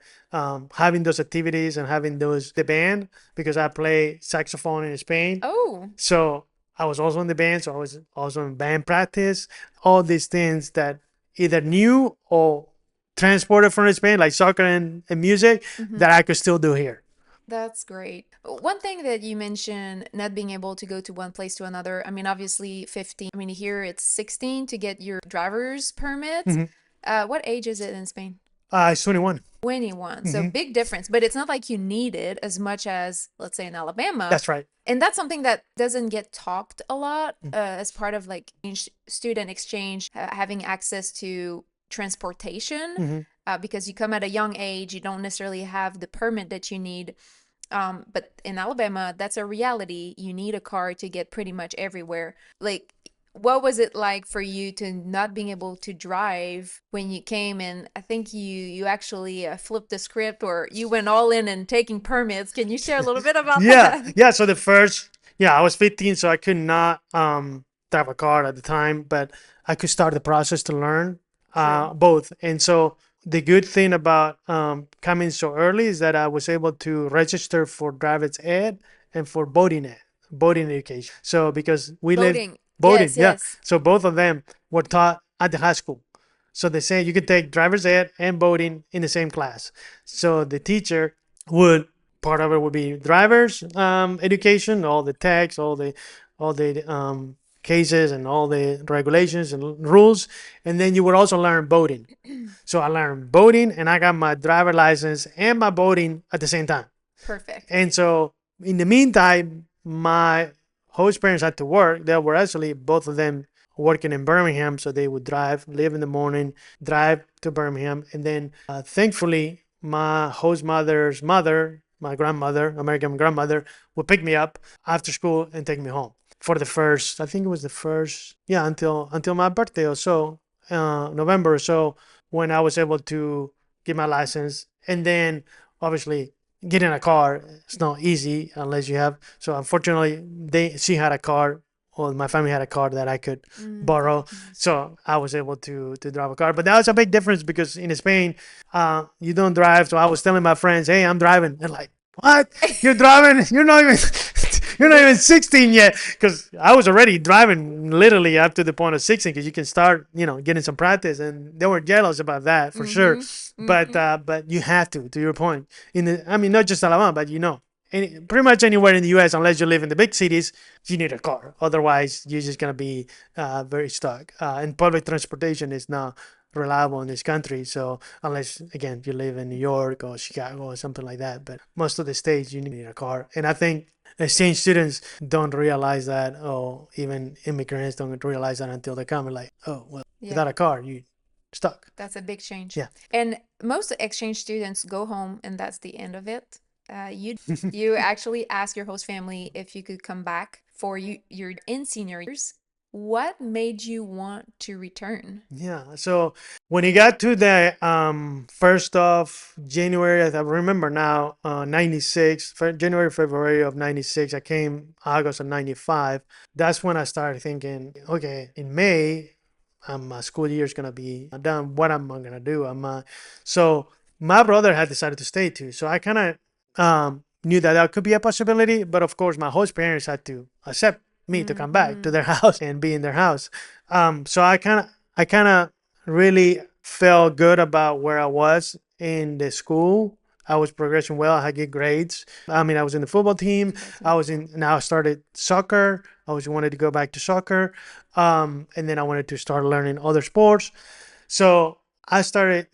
having those activities and having the band, because I play saxophone in Spain, Oh, so I was also in the band, so I was also in band practice. All these things that either new or transported from Spain, like soccer and music, that I could still do here. that's great. One thing that you mentioned, not being able to go to one place to another. I mean, obviously 15. I mean, here it's 16 to get your driver's permit. Mhm. What age is it in Spain? It's 21. 21. So Hmm. big difference, but it's not like you need it as much as, let's say, in Alabama. That's right. And that's something that doesn't get talked a lot as part of like student exchange, having access to transportation. Hmm. Because you come at a young age, you don't necessarily have the permit that you need. But in Alabama, that's a reality. You need a car to get pretty much everywhere. Like, what was it like for you to not being able to drive when you came in? I think you actually flipped the script, or you went all in and taking permits. Can you share a little bit about Yeah, that? yeah. So the first, yeah, I was 15, so I could not drive a car at the time, but I could start the process to learn True. both. And so the good thing about coming so early is that I was able to register for driver's ed and for boating education. So because we live Boating. boating, Yes, yeah. yes. So both of them were taught at the high school. So they say you can take driver's ed and boating in the same class. So the teacher would part of it would be drivers education, all the text, all the cases and all the regulations and rules, and then you would also learn boating. So I learned boating, and I got my driver license and my boating at the same time. Perfect. And so in the meantime, my host parents had to work. They were actually both of them working in Birmingham, so they would drive, leave in the morning, drive to Birmingham, and then thankfully my host mother's mother, my grandmother, American grandmother, would pick me up after school and take me home for the first. I think it was the first, yeah, until my birthday or so, November or so, when I was able to get my license, and then obviously getting a car it's not easy unless you have. So unfortunately, she had a car, or my family had a car that I could borrow. That's nice. So I was able to drive a car. But that was a big difference because in Spain, you don't drive. So I was telling my friends, "Hey, I'm driving." They're like, "What? You're driving? You're not even." You're not even 16 yet, because I was already driving literally up to the point of 16, because you can start, getting some practice, and they were jealous about that for sure. But you have to your point. I mean, not just Alabama, but pretty much anywhere in the U.S. unless you live in the big cities, you need a car. Otherwise, you're just gonna be very stuck. And public transportation is not reliable in this country. So unless again you live in New York or Chicago or something like that, but most of the states you need a car. And I think exchange students don't realize that, or even immigrants don't realize that until they come and like, oh well, Yeah. without a car, you stuck. That's a big change. Yeah. And most exchange students go home and that's the end of it. You actually ask your host family if you could come back for you're in senior years. What made you want to return? Yeah. So when it got to the 1st of January, I remember now, 96, January, February of 96, I came August of 95. That's when I started thinking, okay, in May, my school year is going to be done. What am I going to do? So my brother had decided to stay too. So I kind of, knew that that could be a possibility, but of course my host parents had to accept me to come back to their house and be in their house. So I kind of really felt good about where I was in the school. I was progressing well. I had good grades. I mean, I was in the football team. I was in. Now I started soccer. I was wanted to go back to soccer, and then I wanted to start learning other sports. So I started,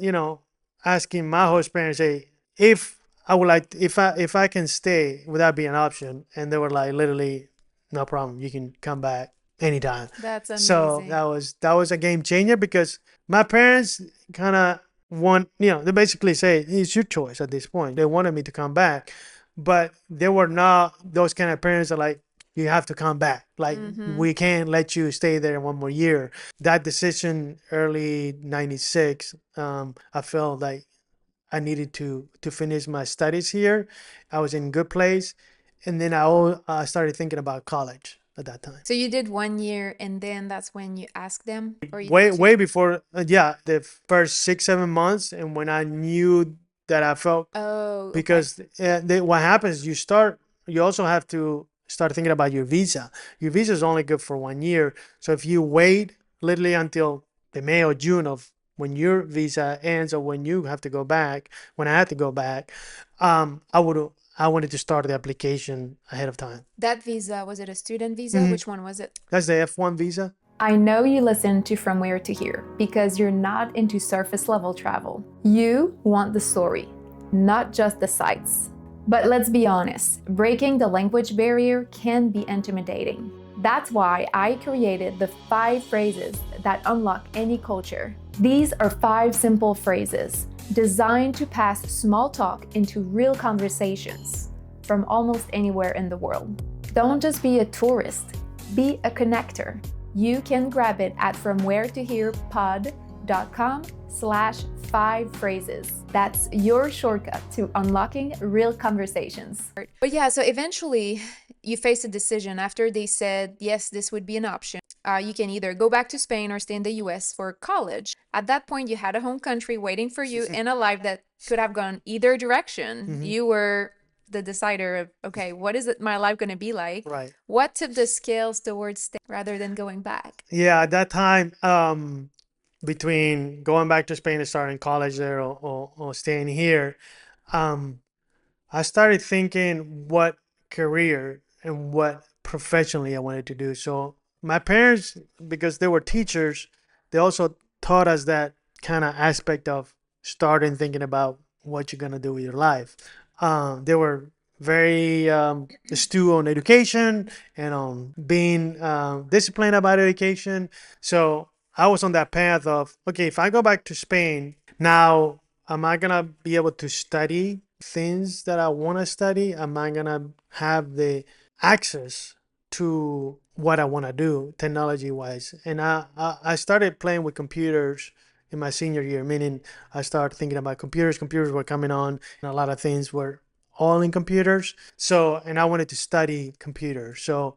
asking my host parents, hey, if I would like, if I can stay, would that be an option? And they were like, literally, no problem. You can come back anytime. That's So amazing. that was a game changer because my parents kind of they basically say it's your choice at this point. They wanted me to come back, but they were not those kind of parents that like you have to come back. Like we can't let you stay there one more year. That decision early 96, I felt like I needed to finish my studies here. I was in a good place, and then I started thinking about college at that time. So you did 1 year and then that's when you asked them, or you Way did way two? before, yeah, the first 6 7 months, and when I knew that I felt, Oh, okay. because what happens, you also have to start thinking about your visa. Your visa is only good for 1 year, so if you wait literally until the May or June of when your visa ends or when you have to go back, when I had to go back, I wanted to start the application ahead of time. That visa, was it a student visa? Hmm. Which one was it? That's the F1 visa. I know you listen to From Where to Here because you're not into surface level travel. You want the story, not just the sights. But let's be honest, breaking the language barrier can be intimidating. That's why I created the 5 phrases that unlock any culture. These are 5 simple phrases designed to pass small talk into real conversations from almost anywhere in the world. Don't just be a tourist, be a connector. You can grab it at fromwheretoherepod.com/5phrases. That's your shortcut to unlocking real conversations. But yeah, so eventually you faced a decision after they said, yes, this would be an option. You can either go back to Spain or stay in the US for college. At that point, you had a home country waiting for you and a life that could have gone either direction. Hmm. You were the decider of, okay, what is it my life going to be like? Right. What tipped the scales towards staying rather than going back? Yeah, at that time, between going back to Spain and starting college there, or staying here, um, I started thinking what career and what professionally I wanted to do. So my parents, because they were teachers, they also taught us that kind of aspect of starting thinking about what you're gonna do with your life. They were very astute on education and on being disciplined about education. So I was on that path of, okay, if I go back to Spain now, am I gonna be able to study things that I want to study? Am I gonna have the access to what I want to do technology wise? And I started playing with computers in my senior year, meaning I started thinking about computers. Computers were coming on, and a lot of things were all in computers. So, and I wanted to study computers. So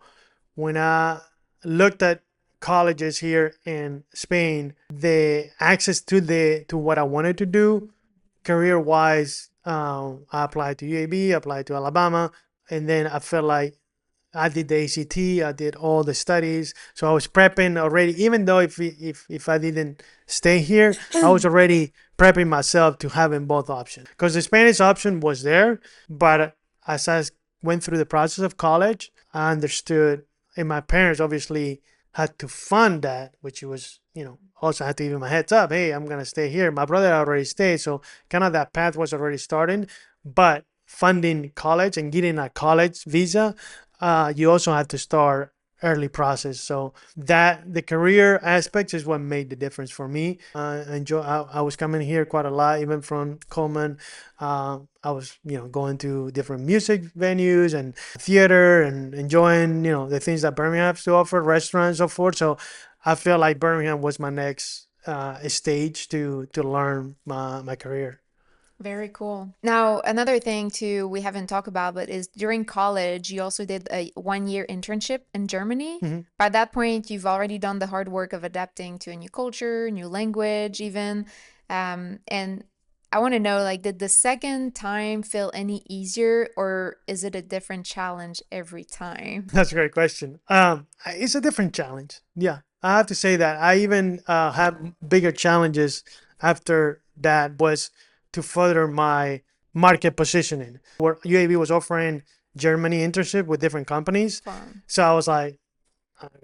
when I looked at colleges here in Spain, the access to what I wanted to do career wise, I applied to UAB, applied to Alabama, and then I felt like I did the ACT, I did all the studies, so I was prepping already. Even though if I didn't stay here, I was already prepping myself to having both options because the Spanish option was there. But as I went through the process of college, I understood, and my parents obviously had to fund that, which was, also had to give him a heads up. Hey, I'm gonna stay here. My brother already stayed, so kind of that path was already starting. But funding college and getting a college visa, you also have to start early process. So that the career aspects is what made the difference for me. I was coming here quite a lot, even from Coleman. I was, going to different music venues and theater and enjoying, the things that Birmingham has to offer, restaurants, and so forth. So I feel like Birmingham was my next stage to learn my career. Very cool. Now, another thing too we haven't talked about, but is during college, you also did a 1 year internship in Germany. Mhm. By that point, you've already done the hard work of adapting to a new culture, new language, even. And I want to know, like, did the second time feel any easier, or is it a different challenge every time? That's a great question. It's a different challenge. Yeah, I have to say that I even have bigger challenges after that was to further my market positioning. Where UAV was offering Germany internship with different companies, Fun. so I was like,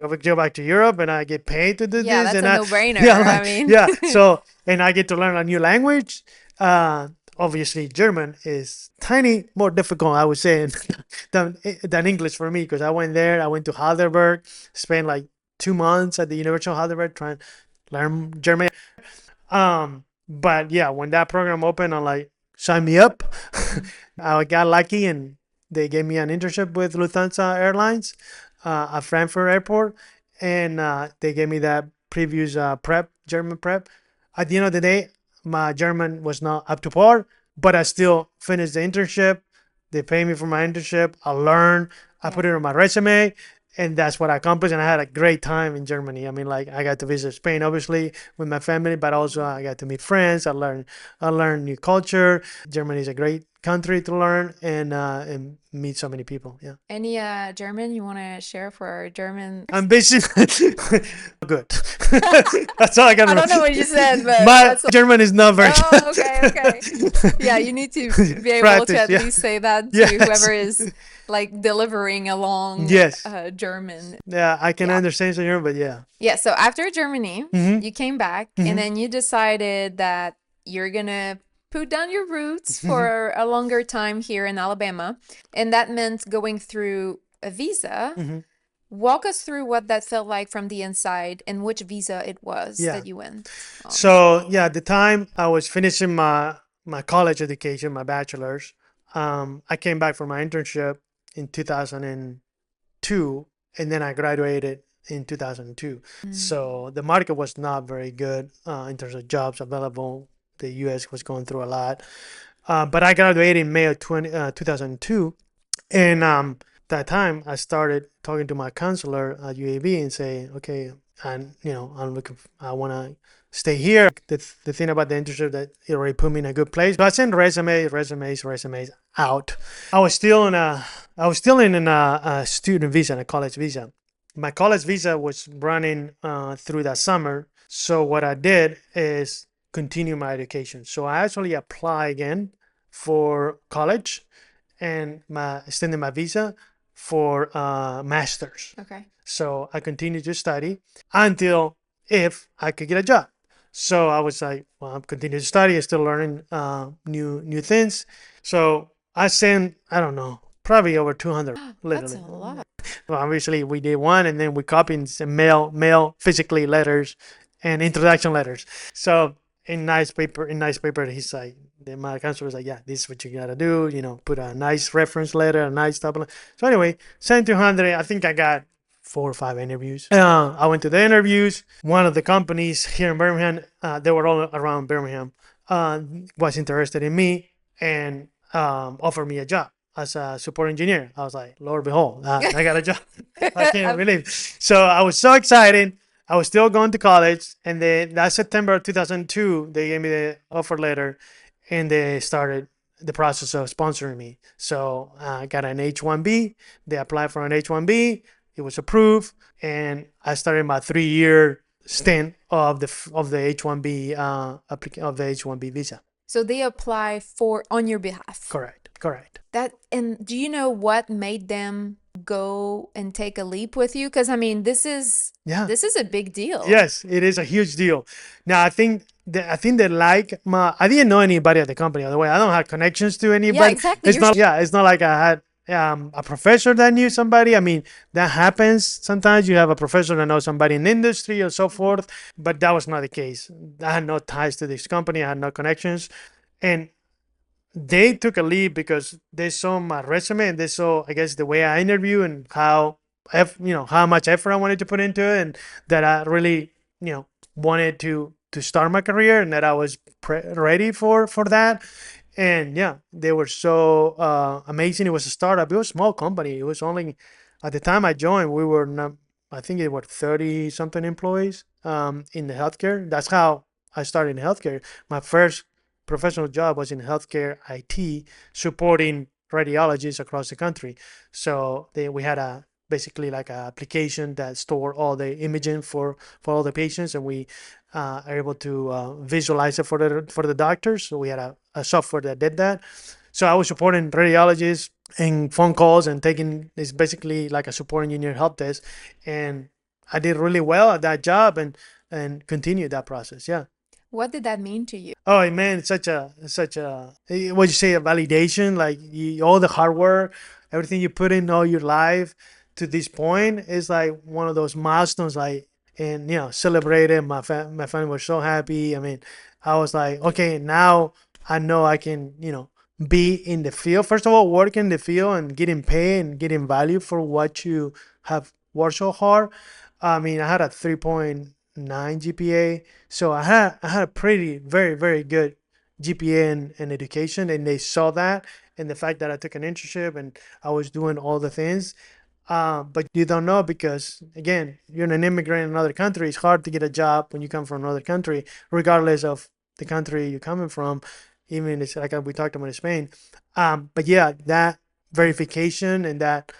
I would go back to Europe and I get paid to do Yeah, this, that's and a I no-brainer. yeah I like mean, yeah so and I get to learn a new language. Obviously, German is tiny more difficult, I would say, than English for me because I went there. I went to Heidelberg, spent like 2 months at the University of Heidelberg trying to learn German. But yeah, when that program opened, I'm like, sign me up. I got lucky and they gave me an internship with Lufthansa Airlines at Frankfurt Airport, and they gave me that previous German prep. At the end of the day, my German was not up to par, but I still finished the internship. They paid me for my internship. I learned. I yeah. put it on my resume, and that's what I accomplished. And I had a great time in Germany. I mean, like I got to visit Spain, obviously, with my family, but also I got to meet friends. I learned new culture. Germany is a great country to learn and meet so many people. Yeah. Any German you want to share for our German? I'm basically good. That's all I got to I don't know remember. what you said, but My that's German is not very oh, okay, okay. good. Yeah, you need to be able to Practice, at yeah. least say that to Yes. whoever is like delivering a long Yes. German. Yeah, I can Yeah. understand some German, but yeah. Yeah, so after Germany, Mm-hmm. you came back and Mm-hmm. then you decided that you're gonna put down your roots Mm-hmm. for a longer time here in Alabama. And that meant going through a visa. Mm-hmm. Walk us through what that felt like from the inside and which visa it was Yeah. that you went on. So yeah, at the time I was finishing my college education, my bachelor's. I came back for my internship in 2002, and then I graduated in 2002. Mm. So the market was not very good in terms of jobs available. The U.S. was going through a lot, but I graduated in May of 2002, and that time I started talking to my counselor at UAB and say, okay, and I'm looking, I want to stay here. The thing about the internship that it already put me in a good place. So I sent resumes out. I was still in a student visa, a college visa. My college visa was running through that summer. So what I did is continue my education. So I actually apply again for college and my extended my visa for masters. Okay. So I continued to study until if I could get a job. So I was like, well, I'm continuing to study. I'm still learning new things. So I sent, I don't know, probably over 200, That's a literally. lot. Well, obviously we did one, and then we copied and mail physically letters and introduction letters. So in nice paper, he's like, my counselor was like, yeah, this is what you gotta do. Put a nice reference letter, a nice stuff. So anyway, sent 200. I think I got 4 or 5 interviews. I went to the interviews. One of the companies here in Birmingham, they were all around Birmingham, was interested in me and offered me a job as a support engineer. I was like, Lord behold, I got a job. I can't believe. So I was so excited. I was still going to college, and then that September 2002, they gave me the offer letter, and they started the process of sponsoring me. So I got an H-1B. They applied for an H-1B. It was approved, and I started my 3-year stint of the H-1B of the H-1B visa. So they apply for on your behalf. Correct. That, and do you know what made them go and take a leap with you? Because I mean, Yeah. this is a big deal. Yes, it is a huge deal. Now I think they like my. I didn't know anybody at the company. By the way, I don't have connections to anybody. Yeah, exactly. It's not like I had a professor that knew somebody. I mean, that happens sometimes. You have a professor that knows somebody in the industry or so forth, but that was not the case. I had no ties to this company. I had no connections, and they took a leap because they saw my resume and they saw, I guess, the way I interview and how much effort I wanted to put into it, and that I really, wanted to start my career, and that I was ready for that. And yeah, they were so amazing. It was a startup. It was a small company. It was only, at the time I joined, we were not, I think it were 30 something employees in the healthcare. That's how I started in healthcare. My first professional job was in healthcare IT, supporting radiologists across the country. So we had a basically like an application that store all the imaging for all the patients, and we are able to visualize it for the doctors. So we had a software that did that. So I was supporting radiologists and phone calls and taking it's basically like a support engineer help desk, and I did really well at that job and continued that process. Yeah. What did that mean to you? Oh man, it's such a what you say a validation. Like all the hard work, everything you put in all your life to this point is like one of those milestones. Like and celebrated. My family was so happy. I mean, I was like, okay, now I know I can be in the field. First of all, work in the field and getting paid and getting value for what you have worked so hard. I mean, I had a 3.9 GPA, so I had a pretty very good GPA in education, and they saw that and the fact that I took an internship and I was doing all the things. But you don't know because again, you're an immigrant in another country. It's hard to get a job when you come from another country, regardless of the country you're coming from. Even it's like we talked about in Spain. But yeah, that verification and that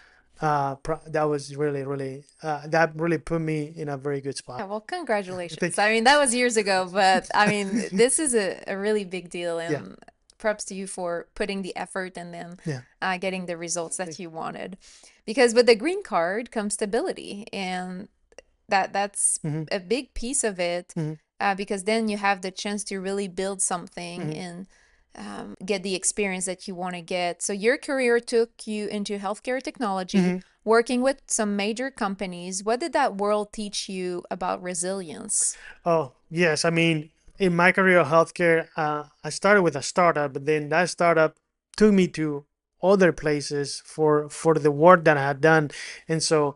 was really that really put me in a very good Yeah, spot. well, Thank congratulations. I mean, that was years ago, but I mean, you. this is a really big deal, Yeah, and props to you for putting the effort and then yeah. getting the results that Thank you wanted. Because with the green card comes stability, and that's you. Hmm. a big piece of it, Hmm. because then you have the chance to really build something Hmm. and get the experience that you want to get. So your career took you into healthcare technology, Hmm. working with some major companies. What did that world teach you about resilience? Oh, yes. I mean, in my career of healthcare, I started with a startup, but then that startup took me to other places for the work that I had done. And so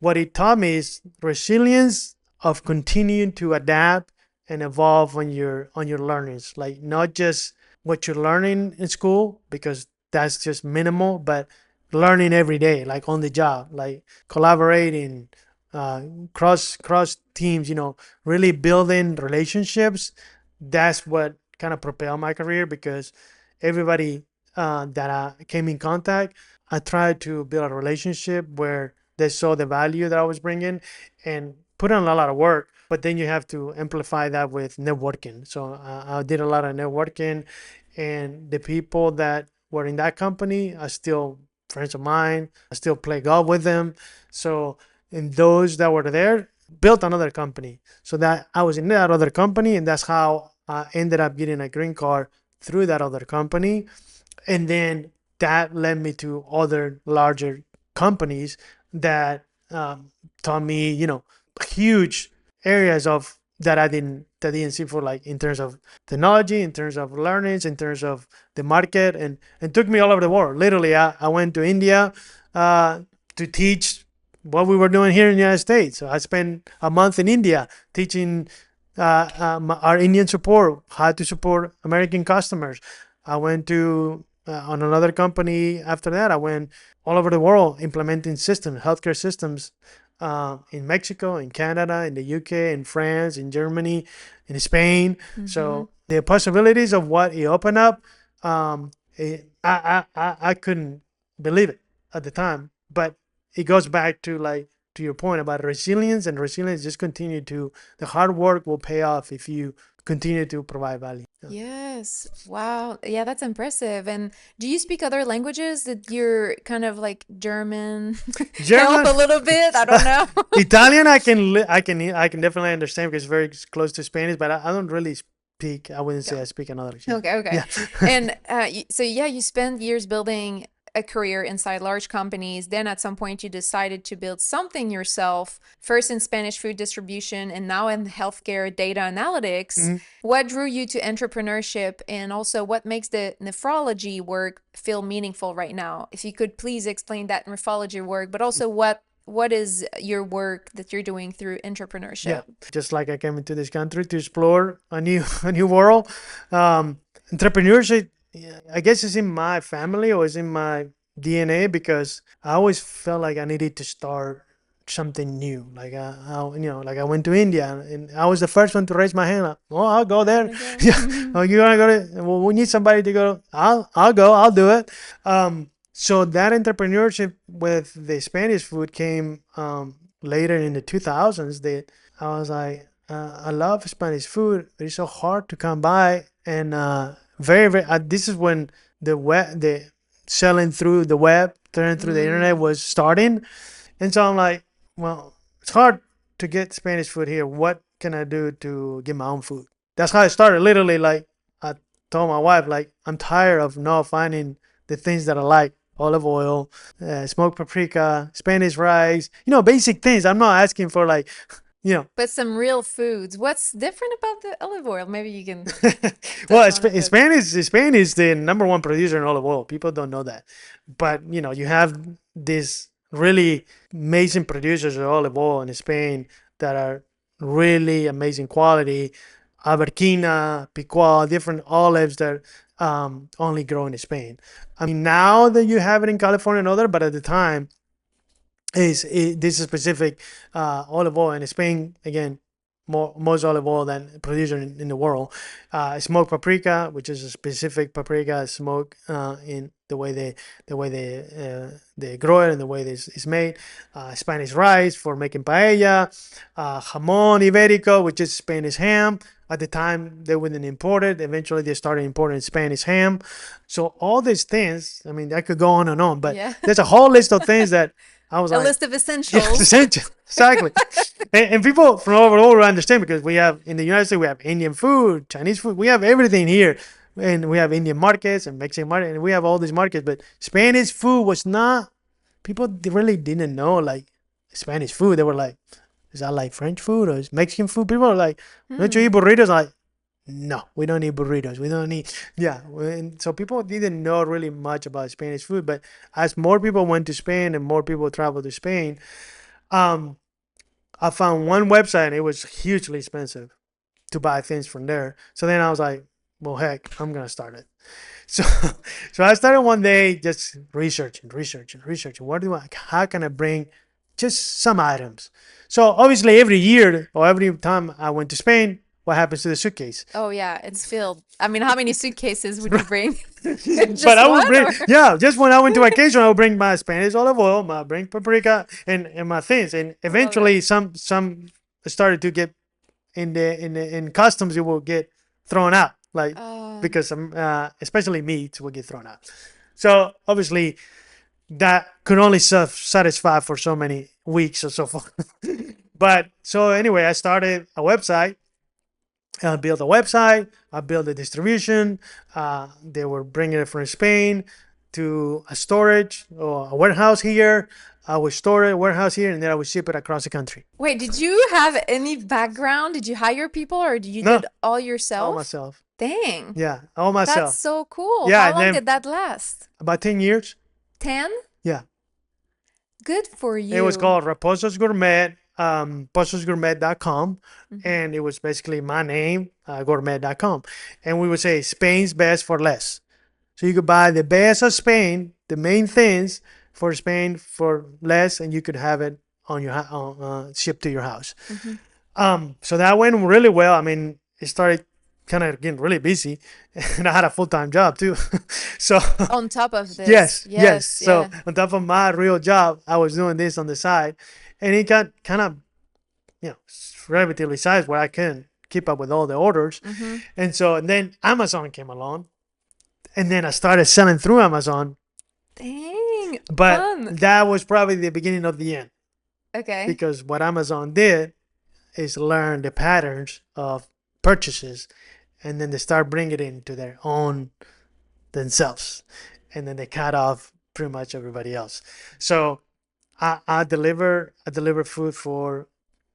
what it taught me is resilience of continuing to adapt and evolve on your learnings, like not just what you're learning in school because that's just minimal, but learning every day, like on the job, like collaborating, uh, cross teams, really building relationships. That's what kind of propelled my career because everybody that I came in contact, I tried to build a relationship where they saw the value that I was bringing and put in a lot of work. But then you have to amplify that with networking. So I did a lot of networking, and the people that were in that company are still friends of mine. I still play golf with them. So, and those that were there built another company. So that I was in that other company, and that's how I ended up getting a green card through that other company. And then that led me to other larger companies that taught me, huge areas of that I didn't see for like in terms of technology, in terms of learnings, in terms of the market, and took me all over the world. Literally, I went to India uh, to teach what we were doing here in the United States. So I spent a month in India teaching our Indian support how to support American customers. I went to on another company after that. I went all over the world implementing systems, healthcare systems in Mexico, in Canada, in the UK, in France, in Germany, in Spain. Mm-hmm. So the possibilities of what it opened up, I couldn't believe it at the time. But it goes back to like to your point about resilience, and resilience just continue to the hard work will pay off if you continue to provide value. Yeah. Yes. Wow. Yeah, that's impressive. And do you speak other languages? Did your kind of like German help German, a little bit? I don't know. Italian, I can definitely understand because it's very close to Spanish, but I don't really speak. I wouldn't say I speak another. Yeah, Okay, okay. yeah, And so yeah, you spent years building a career inside large companies. Then at some point you decided to build something yourself, first in Spanish food distribution and now in healthcare data analytics. Mhm. What drew you to entrepreneurship and also what makes the nephrology work feel meaningful right now? If you could please explain that nephrology work, but also what is your work that you're doing through Yeah. entrepreneurship? Just like I came into this country to explore a new a new world. Entrepreneurship, yeah, I guess, is in my family or is in my DNA because I always felt like I needed to start something new. Like like I went to India and I was the first one to raise my hand. Like, oh, I'll go I there. want to go. Yeah. Oh, you wanna go to? Well, we need somebody to go. I'll go. I'll do it. So that entrepreneurship with the Spanish food came later in the 2000s. That I was like, I love Spanish food, but it's so hard to come by. And very, very. This is when the selling through the web, turning through the internet Mm. was starting. And so I'm like, well, it's hard to get Spanish food here. What can I do to get my own food? That's how I started. Literally, like I told my wife, like I'm tired of not finding the things that I like: olive oil, smoked paprika, Spanish rice. Basic things. I'm not asking for like, you know. But some real foods. What's different about the olive oil? Maybe you can touch Well, on a bit. Spain is the number one producer in olive oil. People don't know that, but you have these really amazing producers of olive oil in Spain that are really amazing quality. Aberquina, Picual, different olives that only grow in Spain. I mean, now that you have it in California and other, but at the time, this is specific olive oil in Spain again, most olive oil than produced in the world. Smoked paprika, which is a specific paprika smoke in the way they grow it and the way this is made. Spanish rice for making paella. Jamón ibérico, which is Spanish ham. At the time, they wouldn't import it. Eventually, they started importing Spanish ham. So all these things, I mean, I could go on and on, but Yeah. there's a whole list of things that I was A like, list of yeah, essentials. exactly. And people from all over understand because we have in the United States we have Indian food, Chinese food, we have everything here, and we have Indian markets and Mexican market, and we have all these markets. But Spanish food was not. People really didn't know like Spanish food. They were like, "Is that like French food or is Mexican food?" People are like, "Don't you Hmm. eat burritos?" I'm like, no, we don't eat burritos. We don't eat. Yeah, and so people didn't know really much about Spanish food. But as more people went to Spain and more people traveled to Spain, um, I found one website and it was hugely expensive to buy things from there. So then I was like, well, heck, I'm gonna start it. So, so I started one day just researching. What do I? How can I bring just some items? So obviously, every year or every time I went to Spain, what happens to the suitcase? Oh yeah, it's filled. I mean, how many suitcases would you bring? But Just I would one bring, or? yeah, just when I went to vacation, I would bring my Spanish olive oil, my bring paprika, and my things. And I love it. eventually, some started to get in customs, it will get thrown out, like Um, because especially meats will get thrown out. So obviously, that could only satisfy for so many weeks or so forth. But so anyway, I started a website. I built a website. I built a distribution. They were bringing it from Spain to a storage or a warehouse here. I would store it, warehouse here, and then I would ship it across the country. Wait, did you have any background? Did you hire people or did you No, did all all yourself? myself. Dang, Yeah, all that's myself. so cool. Yeah, How and long then did that last? about 10 years. 10? Yeah, Good for it was you. called Raposo's Gourmet, pososgourmet.com. Mhm. And it was basically my name, gourmet.com. And we would say Spain's best for less. So you could buy the best of Spain, the main things for Spain for less, and you could have it on your shipped to your house. Mhm. So that went really well. I mean, it started kind of getting really busy, and I had a full time job too. So On top of this. yes. Yes, So yeah. on top of my real job, I was doing this on the side, and it got kind of relatively sized where I couldn't keep up with all the orders, Mhm. and then Amazon came along, and then I started selling through Amazon. Dang, But fun. that was probably the beginning of the end Okay. because what Amazon did is learn the patterns of purchases, and then they start bringing it into their own themselves, and then they cut off pretty much everybody else. So I deliver food for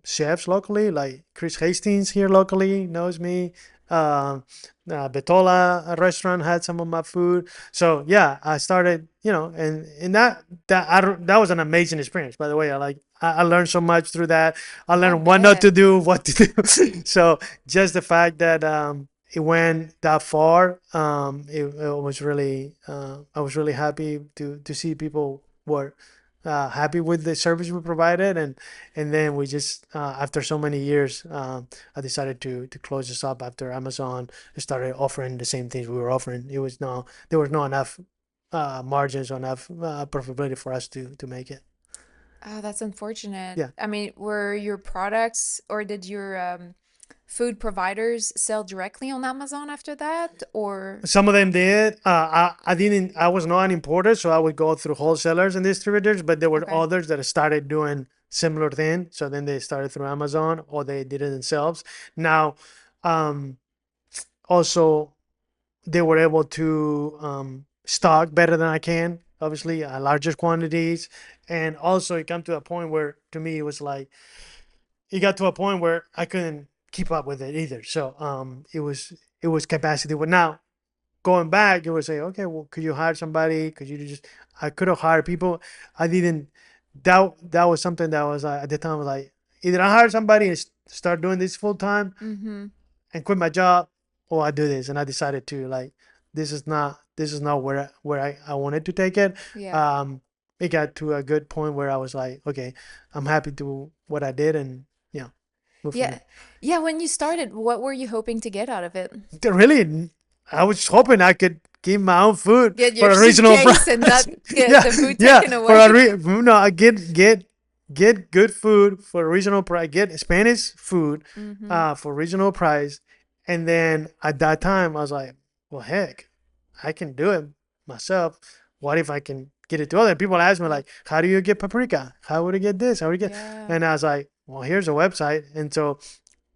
chefs locally, like Chris Hastings here locally knows me. Um, Betola restaurant had some of my food. So yeah, I started, and that was an amazing experience. By the way, I learned so much through that. I I learned what not bet. to do, what to do. So just the fact that it went that far, it was really I was really happy to see people were happy with the service we provided, and then we just after so many years, I decided to close this up after Amazon started offering the same things we were offering. There was not enough margins or enough profitability for us to make it. Oh, that's unfortunate. Yeah. I mean, were your products or did your food providers sell directly on Amazon after that? Or, Some of them did. I didn't. I was not an importer, so I would go through wholesalers and distributors. But there were okay. others that started doing similar thing. So then they started through Amazon, or they did it themselves. Now, um, also they were able to stock better than I can. Obviously, larger quantities, and also it came to a point where, to me, it was like it got to a point where I couldn't keep up with it either. So it was capacity. But now going back, it would say, okay, well, could you hire somebody? Could you just? I could have hired people. I didn't. That was something that was at the time was like either I hire somebody and start doing this full time Mm-hmm. and quit my job, or I do this. And I decided to like this is not I wanted to take it. Yeah. Um, it got to a good point where I was like, okay, I'm happy to what I did, and move from Yeah. there. Yeah, when you started, what were you hoping to get out of it? Really, I was hoping I could keep my own food Get for your a reasonable suitcase and price. not get Yeah, the food yeah. taken For away. no, I get good food for a reasonable price. Get Spanish food, Mm-hmm. for reasonable price, and then at that time I was like, well, heck, I can do it myself. What if I can get it to other people? Ask me like, how do you get paprika? How would you get this? How would you get? Yeah. And I was like, well, here's a website, and so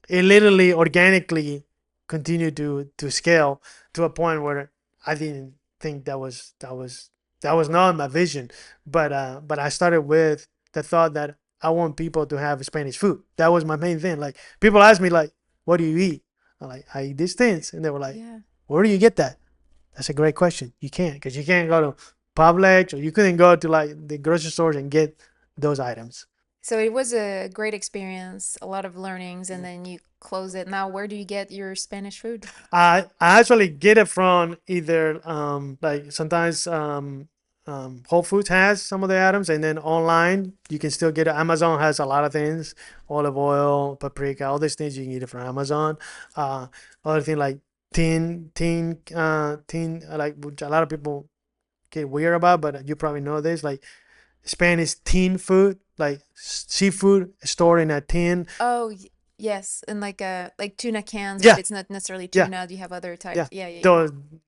it literally organically continued to scale to a point where I didn't think that was not my vision. But I started with the thought that I want people to have Spanish food. That was my main thing. Like people ask me like, what do you eat? I'm like, I eat these things, and they were like, Yeah. where do you get that? That's a great question. You can't, because you can't go to Publix, or you couldn't go to like the grocery stores and get those items. So it was a great experience, a lot of learnings, and then you close it. Now, where do you get your Spanish food? I actually get it from either like sometimes Whole Foods has some of the items, and then online you can still get it. Amazon has a lot of things, olive oil, paprika, all these things you can get it from Amazon. Uh, Other thing like like which a lot of people get weird about, but you probably know this, like Spanish tin food, like seafood stored in a tin. Oh, yes, and like tuna cans, but Yeah, it's not necessarily yeah. tuna. You have other type. Yeah, Yeah, yeah,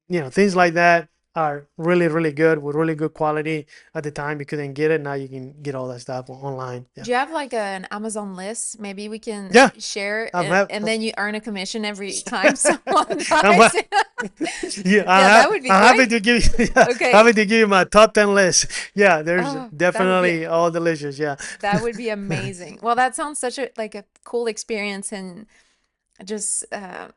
yeah. those things like that are really really good with really good quality. At the time you couldn't get it, now you can get all that stuff online. Yeah, Do you have like an Amazon list? Maybe we can yeah. share I'm it, happy. and then you earn a commission every time someone I'm, buys it. yeah, Yeah, that would be I'm happy great. to give you. Yeah, Okay. happy to give you my top 10 list. Yeah, there's Oh, that would be definitely all delicious. Yeah. that would be amazing. Well, that sounds such a like a cool experience and just uh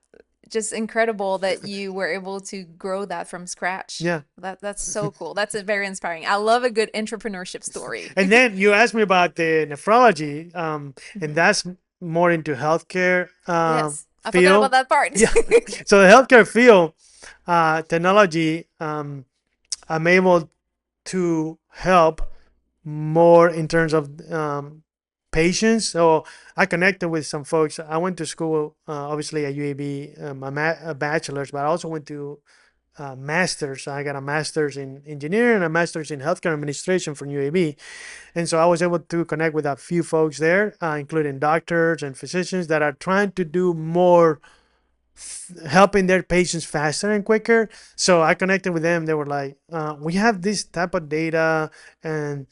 just incredible that you were able to grow that from scratch. Yeah. That's so cool. That's a very inspiring. I love a good entrepreneurship story. And then you asked me about the nephrology, and Mhm. that's more into healthcare Yes, I forgot about field. that part. Yeah. So the healthcare field, technology, I'm able to help more in terms of patients. So I connected with some folks. I went to school, obviously at UAB, a bachelor's, but I also went to master's. I got a master's in engineering and a master's in healthcare administration from UAB. And so I was able to connect with a few folks there, including doctors and physicians that are trying to do more helping their patients faster and quicker. So I connected with them. They were like, we have this type of data and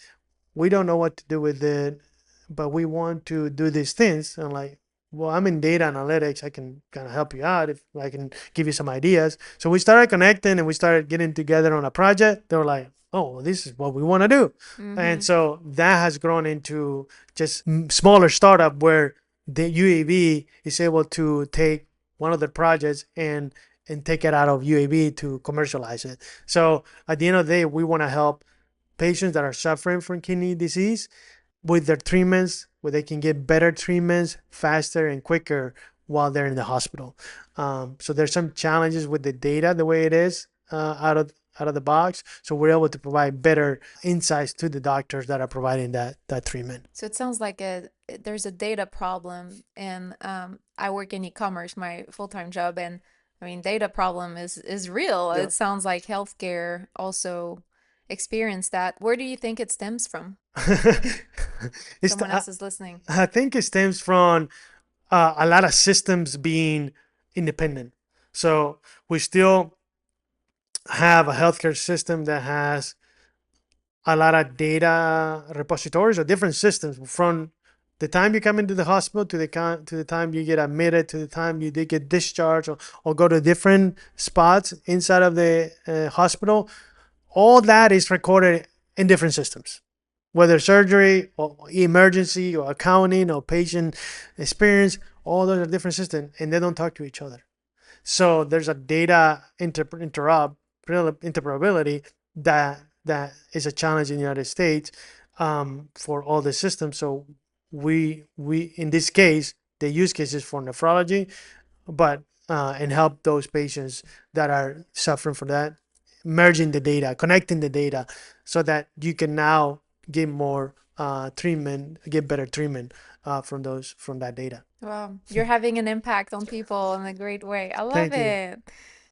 we don't know what to do with it, but we want to do these things. I'm like, well, I'm in data analytics. I can kind of help you out if I can give you some ideas. So we started connecting and we started getting together on a project. They were like, oh, well, this is what we want to do. And Hmm. so that has grown into just smaller startup where the UAV is able to take one of the projects and take it out of UAV to commercialize it. So at the end of the day, we want to help patients that are suffering from kidney disease with their treatments, where they can get better treatments faster and quicker while they're in the hospital. So there's some challenges with the data the way it is. out of the box. So we're able to provide better insights to the doctors that are providing that treatment. So it sounds like there's a data problem, and I work in e-commerce, my full-time job, and I mean data problem is real. Yeah. It sounds like healthcare also experienced that. Where do you think it stems from? it's Someone else is listening. I think it stems from a lot of systems being independent. So we still have a healthcare system that has a lot of data repositories or different systems from the time you come into the hospital to the time you get admitted to the time you did get discharged or go to different spots inside of the hospital. All that is recorded in different systems, whether surgery or emergency or accounting or patient experience. All those are different systems and they don't talk to each other. So there's a data interoperability that is a challenge in the United States for all the systems. So we in this case the use case is for nephrology, but and help those patients that are suffering from that, merging the data, connecting the data, so that you can now get more treatment, get better treatment from that data. Wow, you're having an impact on people in a great way. I love Thank you. it.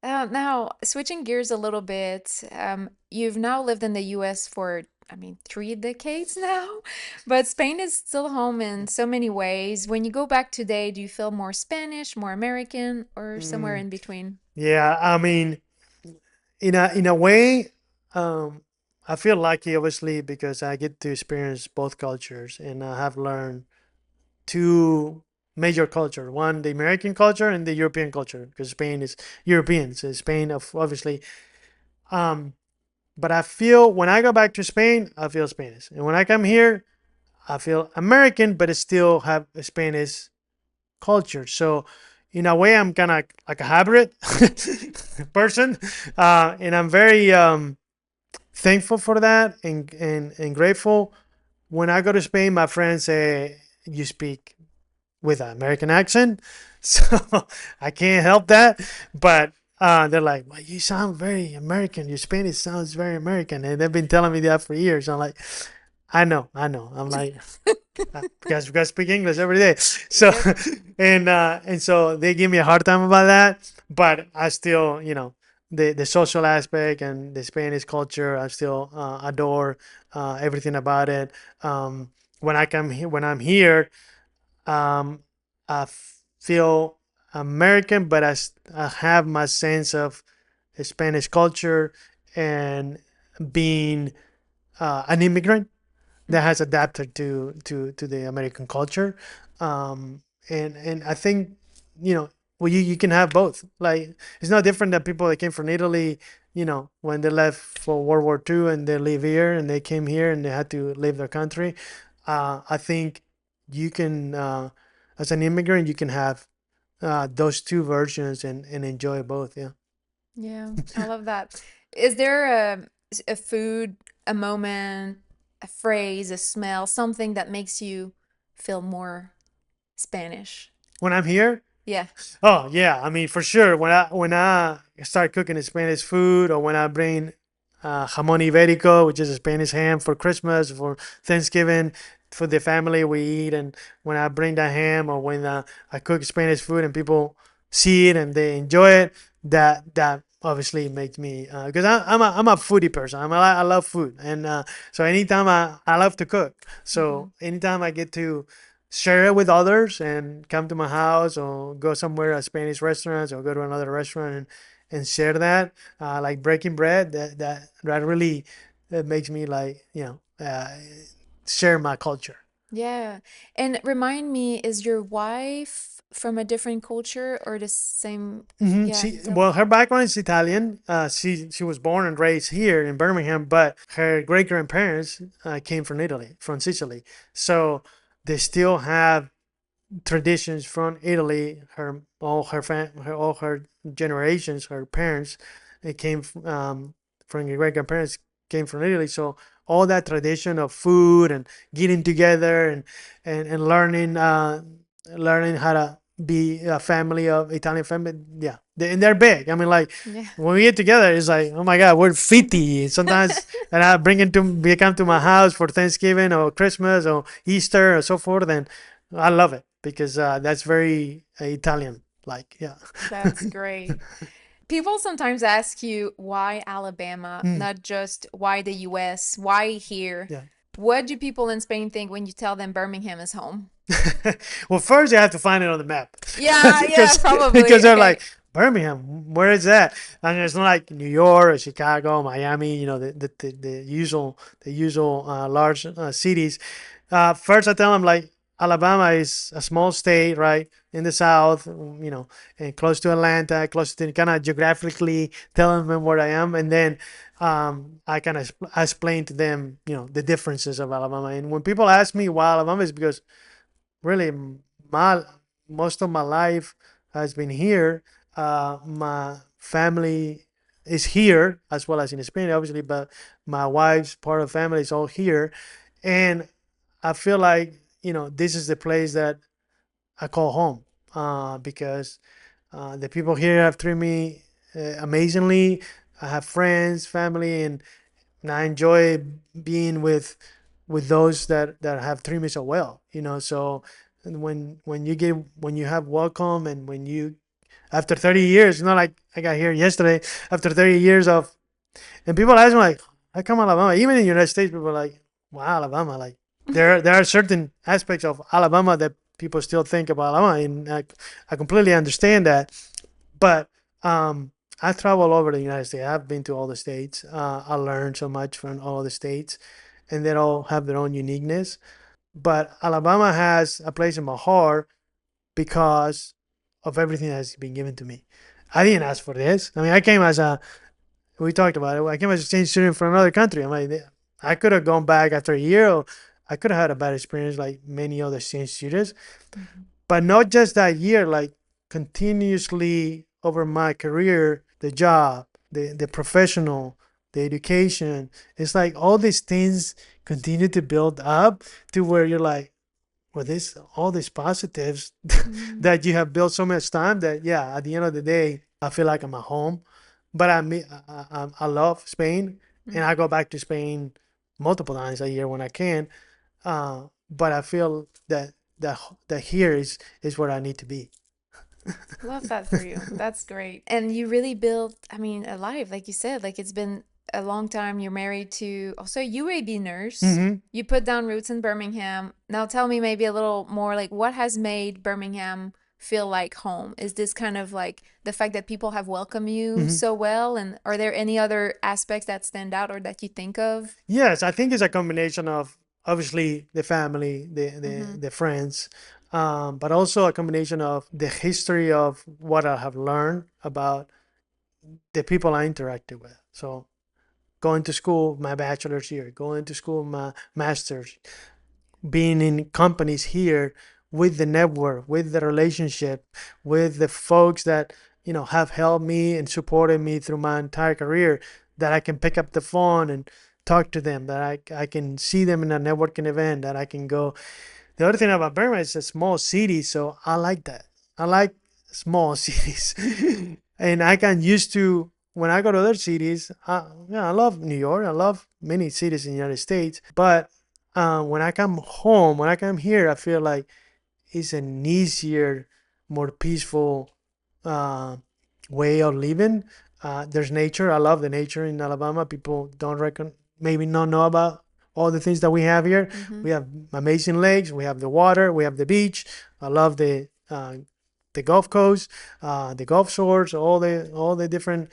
Now, switching gears a little bit, you've now lived in the US for, I mean, 3 decades now, but Spain is still home in so many ways. When you go back today, do you feel more Spanish, more American, or somewhere Mm, in between? yeah, I mean, in a way, um, I feel lucky, obviously, because I get to experience both cultures, and I have learned two major culture: one, the American culture, and the European culture, because Spain is European, so Spain, obviously. Um, but I feel when I go back to Spain, I feel Spanish, and when I come here, I feel American, but it still have a Spanish culture. So in a way, I'm kind of like a hybrid person, and I'm very thankful for that and grateful. When I go to Spain, my friends say you speak with an American accent, so I can't help that. But they're like, "Well, you sound very American. Your Spanish sounds very American," and they've been telling me that for years. I'm like, I know. I'm like, because we got to speak English every day. So Yep. and so they give me a hard time about that, but I still, the social aspect and the Spanish culture, I still adore everything about it. When I come here, when I'm here, um, I feel American, but I have my sense of Spanish culture and being an immigrant that has adapted to the American culture, and I think well you can have both. Like it's not different than people that came from Italy, when they left for World War II and they live here and they came here and they had to leave their country. I think you can, as an immigrant, you can have those two versions and enjoy both. Yeah. Yeah, I love that. Is there a food, a moment, a phrase, a smell, something that makes you feel more Spanish? When I'm here, Yeah. oh yeah, I mean for sure. When I start cooking Spanish food, or when I bring jamón ibérico, which is a Spanish ham for Christmas, for Thanksgiving, for the family we eat, and when I bring that ham, or when I cook Spanish food and people see it and they enjoy it, that obviously makes me, because I'm a foodie person. I love food, and so anytime I love to cook. Mm-hmm. So anytime I get to share it with others and come to my house or go somewhere, a Spanish restaurant, or go to another restaurant and share that, like breaking bread, that really, that makes me like, share my culture. Yeah. And remind me, is your wife from a different culture or the same? Yeah, tell me. Well, her background is Italian. She was born and raised here in Birmingham, but her great grandparents came from Italy, from Sicily. So they still have traditions from Italy. All her generations, her parents, it came from your great grandparents came from Italy. So all that tradition of food and getting together and learning how to be a family of Italian family. Yeah, and they're big. I mean, like Yeah. when we get together, it's like, oh my God, we're 50. Sometimes, and I bring it to they come to my house for Thanksgiving or Christmas or Easter or so forth. And I love it because that's very Italian. Like, yeah. That's great. People sometimes ask you why Alabama, Mm, not just why the US, why here? yeah. What do people in Spain think when you tell them Birmingham is home? Well, first you have to find it on the map Yeah, yeah, because probably. they're like Okay. Birmingham, where is that? And it's not like New York or Chicago, Miami, you know, the usual large cities. First, I tell them like Alabama is a small state, right in the south, you know, and close to Atlanta, close to kind of geographically telling them where I am, and then I kind of explain to them, you know, the differences of Alabama. And when people ask me why Alabama, is because really my most of my life has been here. My family is here as well as in Spain, obviously, but my wife's part of the family is all here, and I feel like, you know, this is the place that I call home because the people here have treated me amazingly. I have friends, family, and I enjoy being with those that have treated me so well. You know, so when you have welcome, and when you after 30 years, not like I got here yesterday, after 30 years of, and people ask me like, I come Alabama. Even in the United States, people are like, wow, Alabama. Like there are certain aspects of Alabama that people still think about Alabama, and I completely understand that. But I travel all over the United States. I've been to all the states. I learned so much from all the states, and they all have their own uniqueness. But Alabama has a place in my heart because of everything that's been given to me. I didn't ask for this. I mean, I came as a, we talked about it. I came as a exchange student from another country. I'm like, I could have gone back after a year, or I could have had a bad experience like many other exchange students. Mhm. But not just that year, like continuously over my career, the job, the professional, the education. It's like all these things continue to build up to where you're like, well, this all these positives Mhm. that you have built so much time that, yeah, at the end of the day, I feel like I'm at home. But I love Spain, and I go back to Spain multiple times a year when I can. But I feel that here is where I need to be. Love that for you. That's great. And you really built, I mean, a life, like you said, like it's been a long time. You're married to also a UAB nurse. Hmm. You put down roots in Birmingham. Now tell me maybe a little more like what has made Birmingham feel like home? Is this kind of like the fact that people have welcomed you Hmm. so well? And are there any other aspects that stand out or that you think of? Yes, I think it's a combination of obviously the family, Mm-hmm. the friends, but also a combination of the history of what I have learned about the people I interacted with. So going to school, my bachelor's here, going to school, my master's, being in companies here with the network, with the relationship, with the folks that, you know, have helped me and supported me through my entire career, that I can pick up the phone and talk to them, that I can see them in a networking event, that I can go. The other thing about Burma is a small city, so I like that. I like small cities, and I can used to when I go to other cities. Yeah, I love New York. I love many cities in the United States, but when I come home, when I come here, I feel like it's an easier, more peaceful uh, way of living. There's nature. I love the nature in Alabama. People don't reckon, maybe not know about all the things that we have here. Mm-hmm. We have amazing lakes. We have the water. We have the beach. I love the Gulf Coast, the Gulf Shores, all the different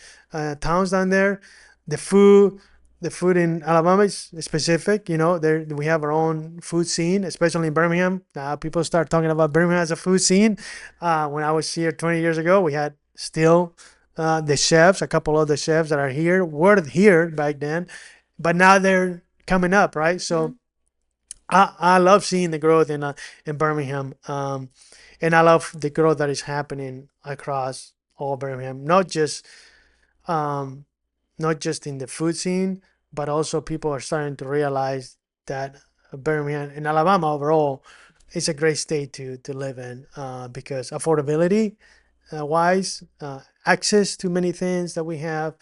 towns down there. The food, the food in Alabama is specific. You know, there we have our own food scene, especially in Birmingham. People start talking about Birmingham as a food scene. When I was here 20 years ago, we had still the chefs, a couple of the chefs that are here were here back then, but now they're coming up, right? Mm-hmm. So I love seeing the growth in Birmingham, and I love the growth that is happening across all Birmingham, um, not just in the food scene, but also people are starting to realize that Birmingham and Alabama overall it's a great state to live in because affordability wise, access to many things that we have,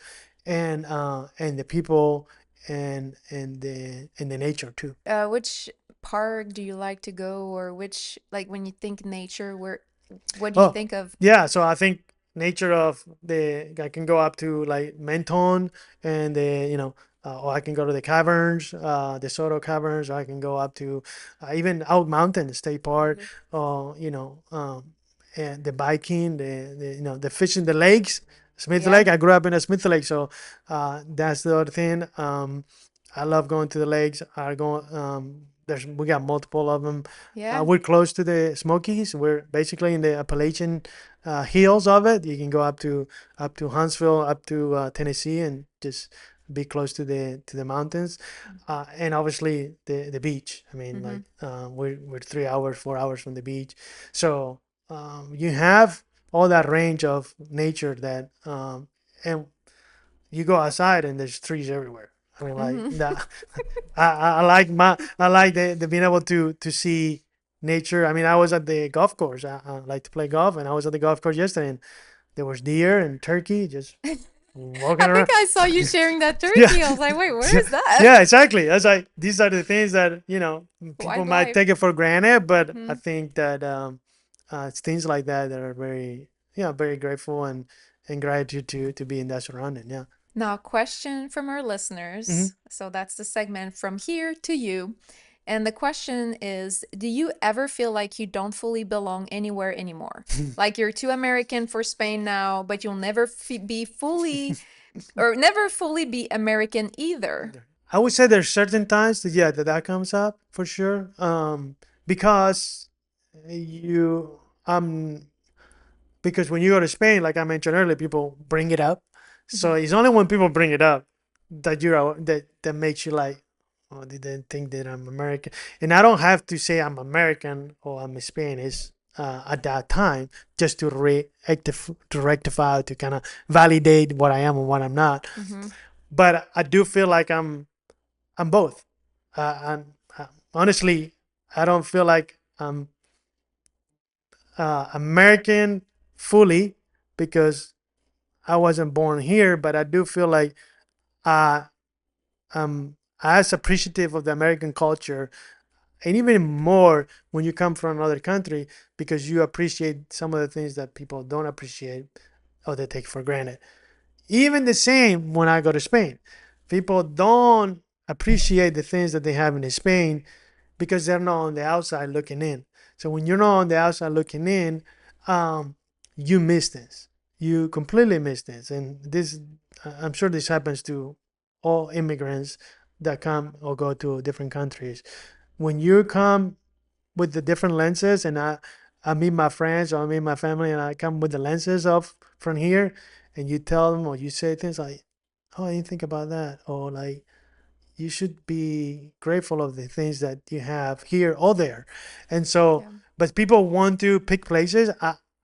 and the people and the nature too. Which park do you like to go, or which, like, when you think nature, what do you Oh, think of? yeah. So I think nature of the I can go up to like Menton and or I can go to the caverns, the Soto Caverns. Or I can go up to even Out Mountain State Park, Mhm. or and the biking, the fishing, the lakes. Smith Yeah. Lake. I grew up in a Smith Lake, so that's the other thing. I love going to the lakes. I go. We got multiple of them. Yeah. We're close to the Smokies. We're basically in the Appalachian hills of it. You can go up to Huntsville, up to Tennessee, and just be close to the mountains, and obviously the beach. I mean, like Mm-hmm. we're 3 hours, 4 hours from the beach, so you have all that range of nature and you go outside and there's trees everywhere. I mean, like Mm-hmm. that. I like the being able to see nature. I mean, I was at the golf course. I like to play golf, and I was at the golf course yesterday, and there was deer and turkey just walking I think around. I saw you sharing that Yeah, turkey. I was like, wait, where yeah, is that? yeah, exactly. That's like these are the things that people might Wildlife. take it for granted, but I Hmm. think that it's things like that that are very very grateful and gratitude to be in that surrounding. Yeah. Now, question from our Hmm. listeners. So that's the segment from here to you. And the question is, do you ever feel like you don't fully belong anywhere anymore? Like you're too American for Spain now, but you'll never be fully, or never fully be American either. I would say there's certain times that that comes up for sure. Because you because when you go to Spain, like I mentioned earlier, people bring it up. So Mhm. it's only when people bring it up that that makes you like, oh, they didn't think that I'm American. And I don't have to say I'm American or I'm Spanish at that time just to rectify to kind of validate what I am and what I'm not. Mhm. But I do feel like I'm both. Honestly, I don't feel like I'm American fully because I wasn't born here, but I do feel like uh, I'm as appreciative of the American culture, and even more when you come from another country because you appreciate some of the things that people don't appreciate or they take for granted. Even the same when I go to Spain, people don't appreciate the things that they have in Spain because they're not on the outside looking in. So when you're not on the outside looking in, um, you miss this. You completely miss this, and this I'm sure this happens to all immigrants that come or go to different countries. When you come with the different lenses, and I meet my friends or I meet my family, and I come with the lenses of from here, and you tell them or you say things like, "Oh, I didn't think about that," or like, you should be grateful of the things that you have here or there. And so, Yeah. but people want to pick places.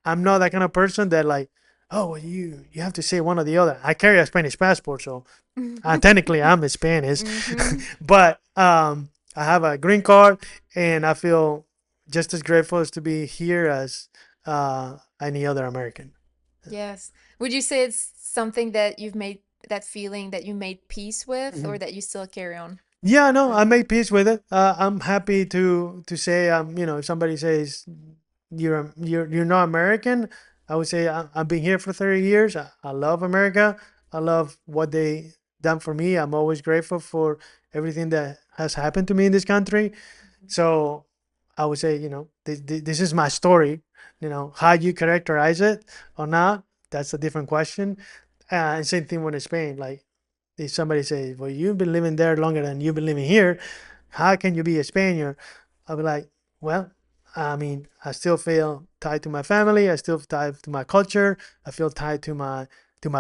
I'm not that kind of person that like, oh, well, you have to say one or the other. I carry a Spanish passport, so technically I'm a Spanish, Mm-hmm. but I have a green card, and I feel just as grateful as to be here as any other American. Yes. Would you say it's something that you've made, that feeling that you made peace with, or Mhm. that you still carry on Yeah, no, I with? made peace with it. I'm happy to say, if somebody says you're not American, I would say I've been here for 30 years. I love America. I love what they done for me. I'm always grateful for everything that has happened to me in this country. So I would say, this is my story. How you characterize it or not, that's a different question. And same thing with Spain. Like if somebody says, "Well, you've been living there longer than you've been living here, how can you be a Spaniard?" I'll be like, "Well, I mean, I still feel tied to my family. I still tied to my culture. I feel tied to my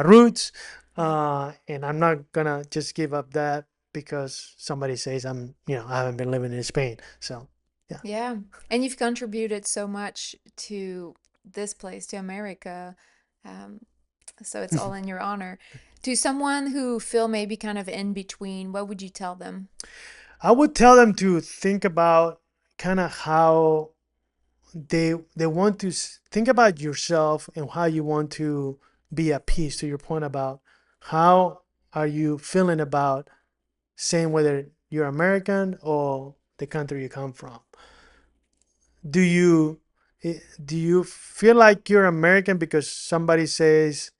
roots, Yeah. and I'm not gonna just give up that because somebody says I haven't been living in Spain." So, yeah. Yeah. And you've contributed so much to this place, to America. Um, so it's all in your honor. To someone who feel maybe kind of in between, what would you tell them? I would tell them to think about kind of how. they want to think about yourself and how you want to be at peace. To your point about how are you feeling about saying whether you're American or the country you come from. Do you do you feel like you're American because somebody says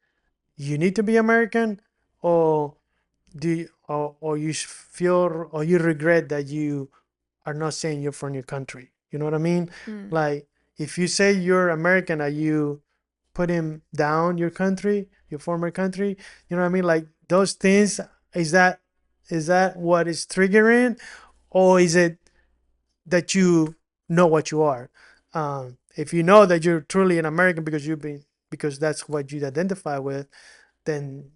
you need to be American, or or you feel or you regret that you are not saying you're from your country? You know what I mean? Mm. Like if you say you're American, are you putting down your country, your former country? You know what I mean? Like those things. Is that what is triggering, or is it that you know what you are? If you know that you're truly an American because that's what you identify with, then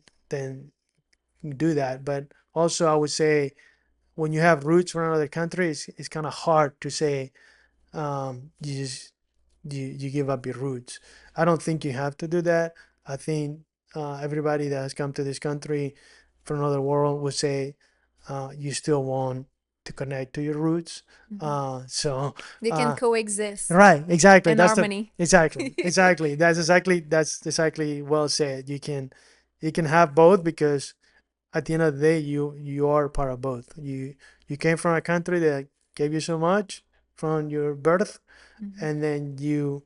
you do that. But also, I would say when you have roots from another country, it's kind of hard to say you just you give up your roots. I don't think you have to do that. I think everybody that has come to this country from another world would say you still want to connect to your roots. Mhm. So They can uh, coexist right, exactly. in That's the harmony. exactly. That's exactly well said. You can have both because at the end of the day, you are part of both. You came from a country that gave you so much from your birth, Mhm. and then you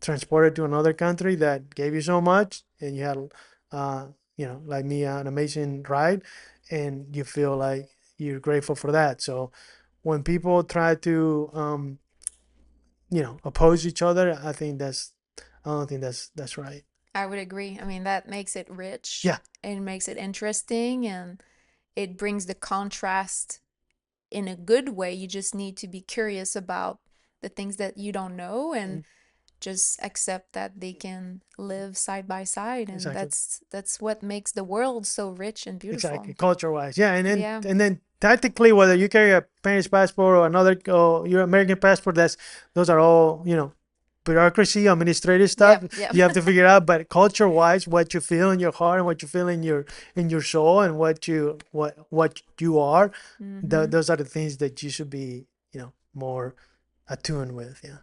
transported to another country that gave you so much, and you had, uh, like me, an amazing ride, and you feel like you're grateful for that. So when people try to, oppose each other, I don't think that's right. I would agree. I mean, that makes it rich Yeah, and makes it interesting and it brings the contrast in a good way. You just need to be curious about the things that you don't know and mm, just accept that they can live side by side, and exactly. that's what makes the world so rich and beautiful. Exactly, culture wise, yeah, Yeah. and then tactically, whether you carry a Spanish passport or another or your American passport, those are all bureaucracy, administrative stuff. Yep, yep. You have to figure out, but culture wise, what you feel in your heart and what you feel in your soul and what you are, Mhm. those are the things that you should be more attuned with. Yeah.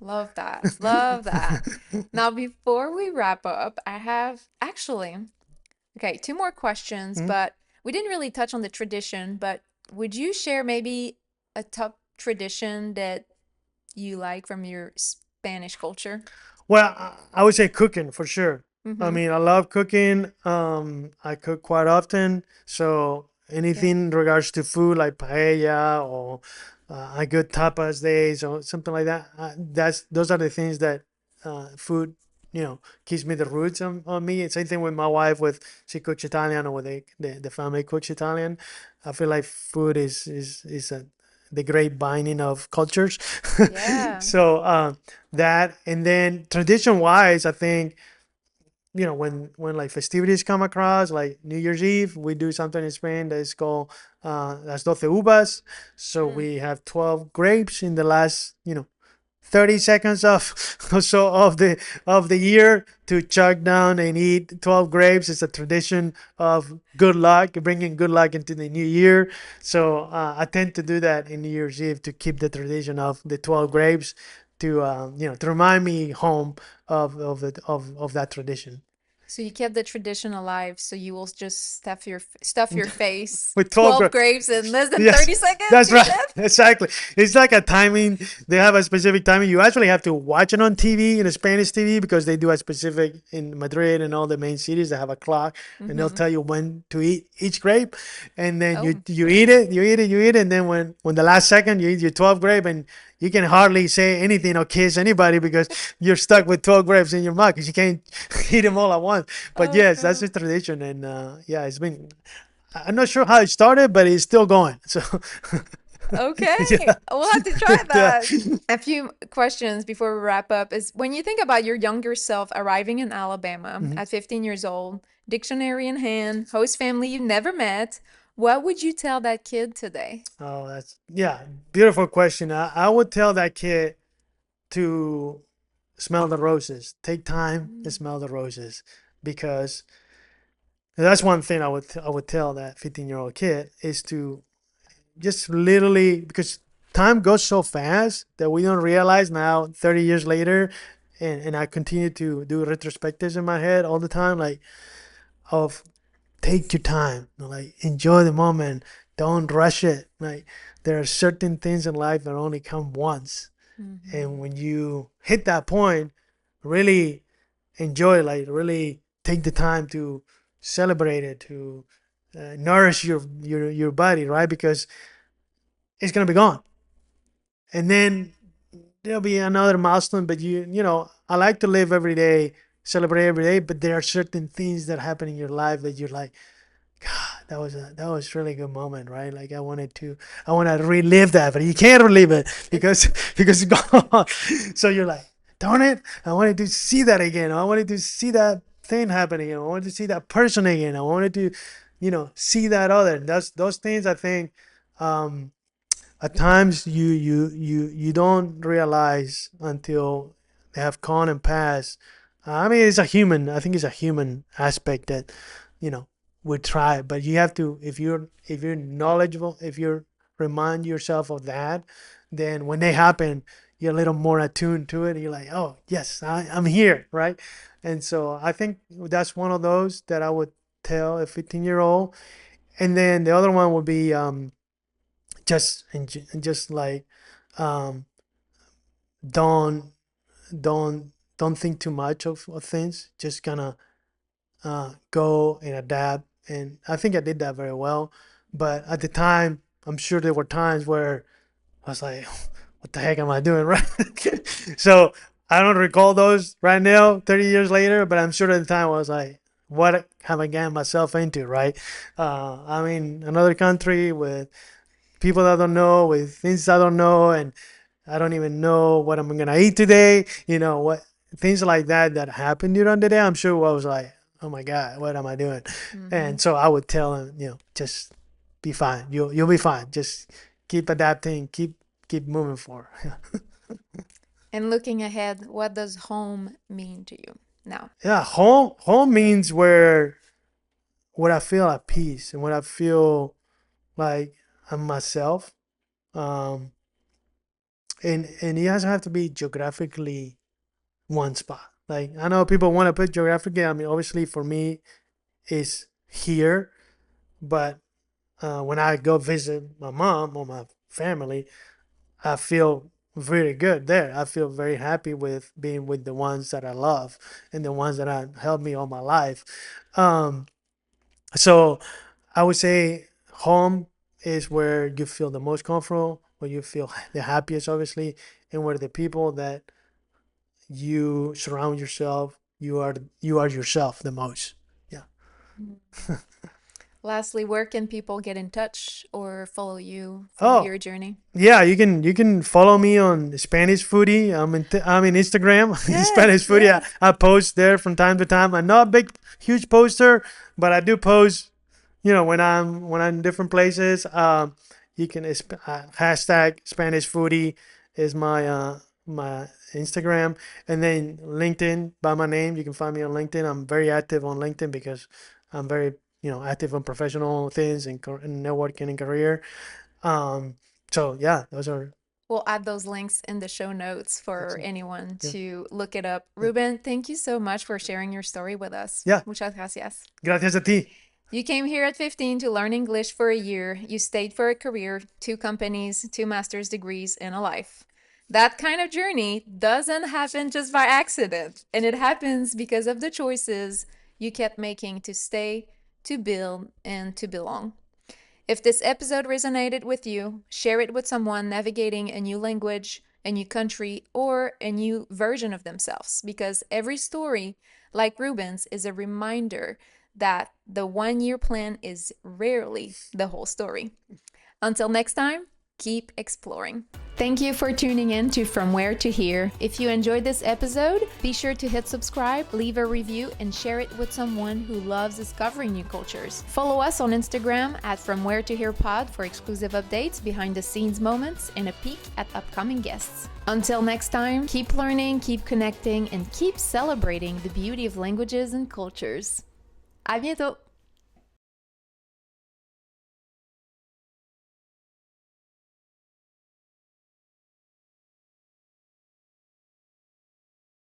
Love that. Love that. Now, before we wrap up, I have actually, okay, two more questions, Mhm. but we didn't really touch on the tradition, but would you share maybe a top tradition that you like from your Spanish culture? Well, I would say cooking for sure. I Mm-hmm. mean, I love cooking. I cook quite often, so Yeah. anything in regards to food like paella or a good tapas days or something like that. Those are the things that food gives me the roots on me. It's same thing with my wife with she cooks Italian or the family cooks Italian. I feel like food is the great binding of cultures. Yeah. So that, and then tradition wise, I think when like festivities come across like New Year's Eve, we do something in Spain that is called las 12 uvas. So Mm. we have 12 grapes in the last 30 seconds of or so of the year to chug down and eat 12 grapes. It's a tradition of good luck, bringing good luck into the new year. So I tend to do that in New Year's Eve to keep the tradition of the 12 grapes to to remind me home of that tradition. So you kept the tradition alive, so you will just stuff your face With 12 12 grapes. grapes in less than Yes, 30 seconds, that's you right. said? Exactly. It's like a timing. They have a specific timing. You actually have to watch it on TV, in a Spanish TV, because they do a specific in Madrid and all the main cities. They have a clock, and they'll Mm-hmm. tell you when to eat each grape, and then Oh. you eat it, you eat it, and then when the last second you eat your 12 grape, and you can hardly say anything or kiss anybody because you're stuck with 12 grapes in your mouth because you can't eat them all at once. But Oh yes, that's no. a tradition, and yeah, it's been. I'm not sure how it started, but it's still going. So, Okay, yeah, we'll have to try yeah. that. A few questions before we wrap up is when you think about your younger self arriving in Alabama Mhm. at 15 years old, dictionary in hand, host family you've never met, what would you tell that kid today? Oh, that's yeah, beautiful question. I would tell that kid to smell the roses. Take time and Mm. smell the roses, because that's one thing I would tell that 15-year-old kid is to just literally, because time goes so fast that we don't realize now 30 years later. And I continue to do retrospectives in my head all the time, like of take your time, like enjoy the moment, don't rush it. Like there are certain things in life that only come once, and when you hit that point, really enjoy, like really take the time to celebrate it, to nourish your body, right? Because it's gonna be gone, and then there'll be another milestone. But I like to live every day, celebrate every day. But there are certain things that happen in your life that you're like, God, that was really good moment, right? Like I want to relive that, but you can't relive it because because it's gone. So you're like, darn it, I wanted to see that again. I wanted to see that thing happening. I wanted to see that person again. I wanted to, see that other. That's those things I think. Um, at times you don't realize until they have gone and passed. I mean, it's a human. I think it's a human aspect that you know we try, but you have to if you're knowledgeable, if you remind yourself of that, then when they happen, you're a little more attuned to it. You're like, oh yes, I'm here, right? And so I think that's one of those that I would tell a 15-year-old. And then the other one would be just like um, don't don't think too much of things. Just gonna go and adapt. And I think I did that very well. But at the time, I'm sure there were times where I was like, what the heck am I doing, right? So I don't recall those right now, 30 years later, but I'm sure at the time I was like, what have I gotten myself into, right? I'm in another country with people that I don't know, with things I don't know, and I don't even know what I'm gonna eat today. What things like that happen during the day. I'm sure I was like, oh my God, what am I doing? And so I would tell him, just be fine. You'll be fine. Just keep adapting, keep moving forward. And looking ahead, what does home mean to you now? Yeah, home means where I feel at peace and where I feel like I'm myself. Um, and it doesn't have to be geographically one spot. Like I know people want to put geographically. I mean, obviously for me, it's here, but when I go visit my mom or my family, I feel very good there. I feel very happy with being with the ones that I love and the ones that have helped me all my life. Um, so I would say home is where you feel the most comfortable, where you feel the happiest, obviously, and where the people that you surround yourself, you are yourself the most. Yeah. Lastly, where can people get in touch or follow you for Oh, your journey? yeah, you can follow me on Spanish Foodie. I'm in Instagram, Yes, Spanish Foodie. yes. I post there from time to time. I'm not a big, huge poster, but I do post. When I'm in different places. You can hashtag Spanish Foodie is my Instagram, and then LinkedIn by my name. You can find me on LinkedIn. I'm very active on LinkedIn because I'm very active on professional things and networking and career. Um, so yeah, those are We'll add those links in the show notes for excellent. anyone Yeah, to look it up. yeah, Ruben, thank you so much for sharing your story with us. yeah. Muchas gracias. Gracias a ti. You came here at 15 to learn English for a year. You stayed for a career, 2 companies, 2 master's degrees, and a life. That kind of journey doesn't happen just by accident, and it happens because of the choices you kept making to stay, to build, and to belong. If this episode resonated with you, share it with someone navigating a new language, a new country, or a new version of themselves, because every story, like Ruben's, is a reminder that the 1 year plan is rarely the whole story. Until next time, keep exploring. Thank you for tuning in to From Where to Here. If you enjoyed this episode, be sure to hit subscribe, leave a review, and share it with someone who loves discovering new cultures. Follow us on Instagram at From Where to Here Pod for exclusive updates, behind the scenes moments, and a peek at upcoming guests. Until next time, keep learning, keep connecting, and keep celebrating the beauty of languages and cultures. À bientôt!